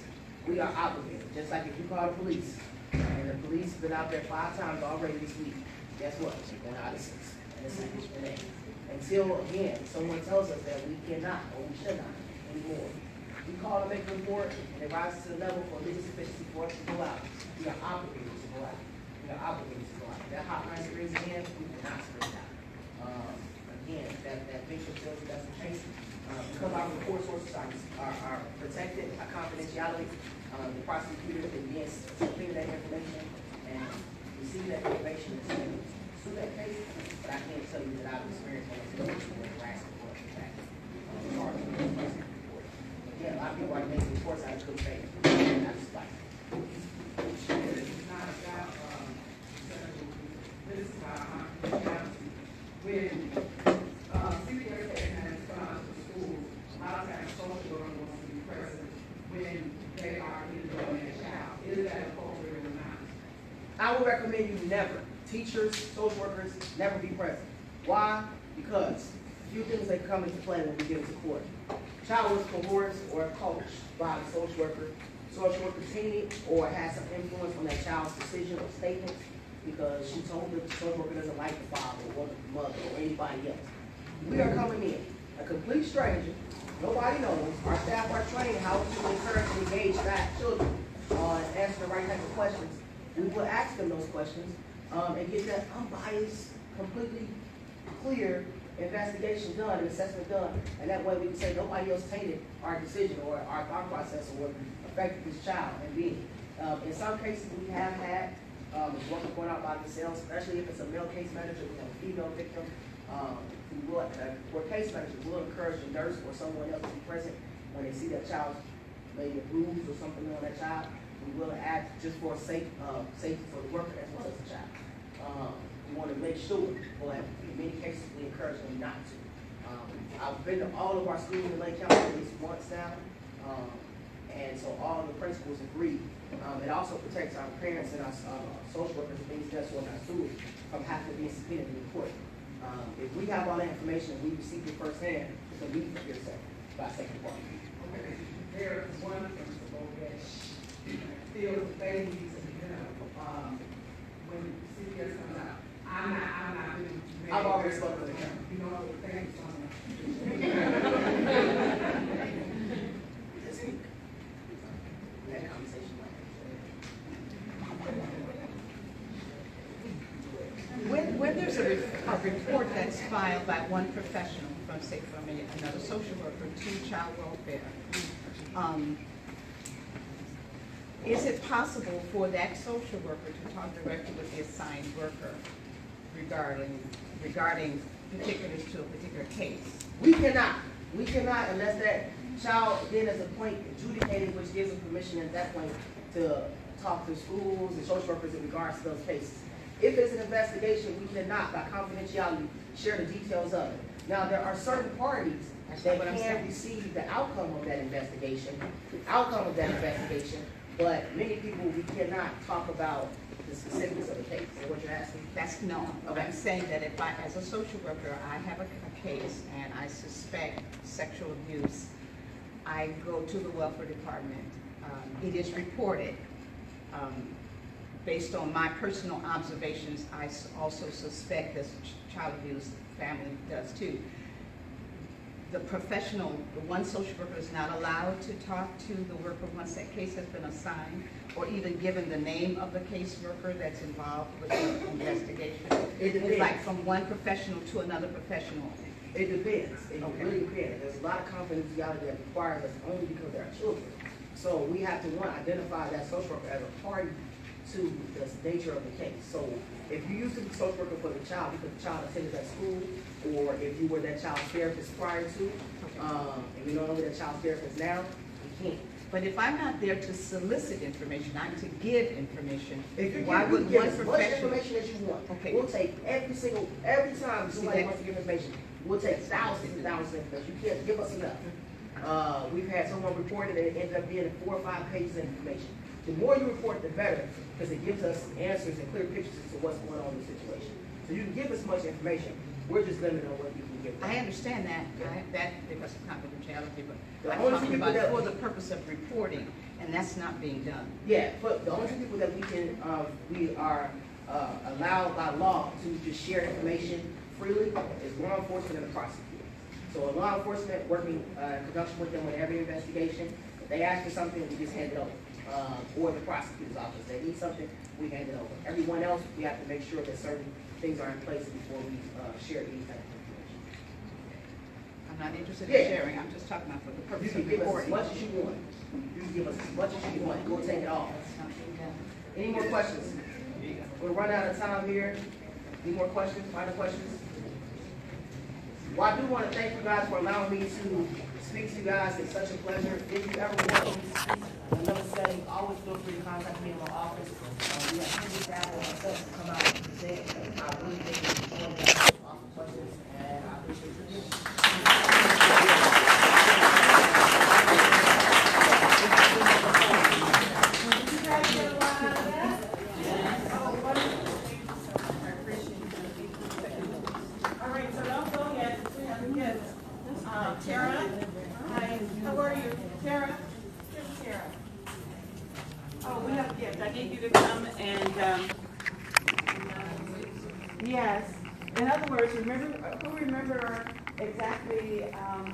we are obligated. Just like if you call the police, and the police have been out there 5 times already this week, guess what? They're going out of 6. And it's until, again, someone tells us that we cannot, or we should not, anymore. We call to make a report, and it rises to the level for legal sufficiency for us to go out. We are obligated to go out. We are obligated to go out. If that hotline rings again, we cannot spring out. Again, that victim feels that that's the case. Because our report sources are protected by confidentiality, the prosecutor can again clear that information and receive that information and sue that case. But I can't tell you that I've experienced one of those where harassment was in fact. Yeah, a lot of people are making reports out of good faith. That's like. It's not about, this is about confidentiality. When, CPS has gone to school, a lot of times social worker wants to be present when they are interviewing a child. Is that appropriate or not? I would recommend you never, teachers, social workers, never be present. Why? Because a few things that come into play when we get into court. Child was coerced or coached by the social worker. Social worker tainted or has some influence on that child's decision or statements because she told the social worker doesn't like the father or the mother or anybody else. We are coming in, a complete stranger, nobody knows. Our staff are trained how to encourage and engage that children on answer the right type of questions. We will ask them those questions and get that unbiased, completely clear investigation done, and assessment done, and that way we can say nobody else tainted our decision or our thought process or affected this child and being. In some cases we have had workers going out by themselves, especially if it's a male case manager, we have a female victim. Where case managers will encourage the nurse or someone else to be present when they see that child maybe a bruise or something on that child. We will act just for safety for the worker as well as the child. We want to make sure, but in many cases we encourage them not to. I've been to all of our schools in Lake County at least once now, and so all of the principals agree. It also protects our parents and our social workers and things just on our schools from having to be subpoenaed in court. If we have all that information and we receive it firsthand, it's a need for yourself by second party. Okay, there is one principle that feels babies, when CPS comes out, I'm not doing. I've already spoken to them. You know, thank you so much. That conversation. When there's a report that's filed by one professional from, say, from another social worker to child welfare, is it possible for that social worker to talk directly with the assigned worker regarding particulars to a particular case? We cannot unless that child then is a point adjudicated, which gives them permission at that point to talk to schools and social workers in regards to those cases. If it's an investigation, we cannot, by confidentiality, share the details of it. Now, there are certain parties that can receive the outcome of that investigation, but many people, we cannot talk about the specifics of the case. Is that what you're asking? That's no. Okay. I'm saying that if I, as a social worker, I have a case and I suspect sexual abuse, I go to the welfare department. It is reported. Based on my personal observations, I also suspect that child abuse family does too. The professional, the one social worker is not allowed to talk to the worker once that case has been assigned, or even given the name of the case worker that's involved with the investigation. It's like from one professional to another professional. It depends. It really depends. There's a lot of confidentiality that requires us only because they're children. So we have to, one, identify that social worker as a party to the nature of the case. So if you used to be social worker for the child because the child attended that school, or if you were that child's therapist prior to, and you're no longer that child's therapist now, you can't. But if I'm not there to solicit information, I'm to give information. If you why would give one as much professional? information as you want, Okay. we'll take every time somebody wants to give information, we'll take thousands and thousands of information. You can't give us enough. We've had someone report it and it ended up being 4 or 5 pages of information. The more you report, the better, because it gives us answers and clear pictures as to what's going on in the situation. So you can give us much information. We're just limited on what you can give. I understand that, that because of confidentiality, but The I'm only talking people about that- for the purpose of reporting, and that's not being done. Yeah, but the only two people that we are allowed by law to just share information freely is law enforcement and the prosecutor. So law enforcement working in conjunction with them with every investigation, if they ask for something, we just hand it over. Or the prosecutor's office, they need something, we hand it over. Everyone else, we have to make sure that certain things are in place before we share any type of information. I'm not interested in Yeah. sharing, I'm just talking about for the You purpose can of give us as reporting. much as you want. You can give us as much as you want, we'll take it all. That's not being done. Any more questions? We're running out of time here. Any more questions, final questions? Well, I do want to thank you guys for allowing me to speak to you guys. It's such a pleasure. If you ever want me to speak in another setting, always feel free to contact me in my office. We have two staff and myself to come out and present. I really think it's one of the awesome questions, and I appreciate your All right, so don't go yet, we have a gift. Tara, hi, how are you? Tara? Here's Tara. Oh, we have a gift, I need you to come and, yes. In other words, remember exactly,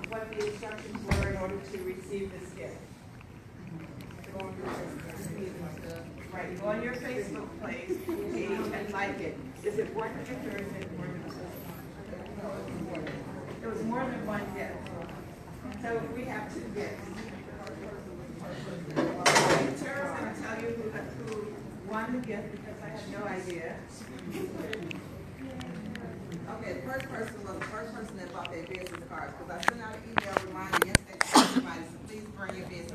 what the instructions were in order to receive this gift? Right, go on your Facebook page and like it. Is it one gift or is it more than two? There was more than one gift. So we have 2 gifts. Tara's gonna tell you who won the gift because I have no idea. Okay, the first person was the first person that bought their business cards, because I sent out an email reminding yesterday to everybody, so please bring your business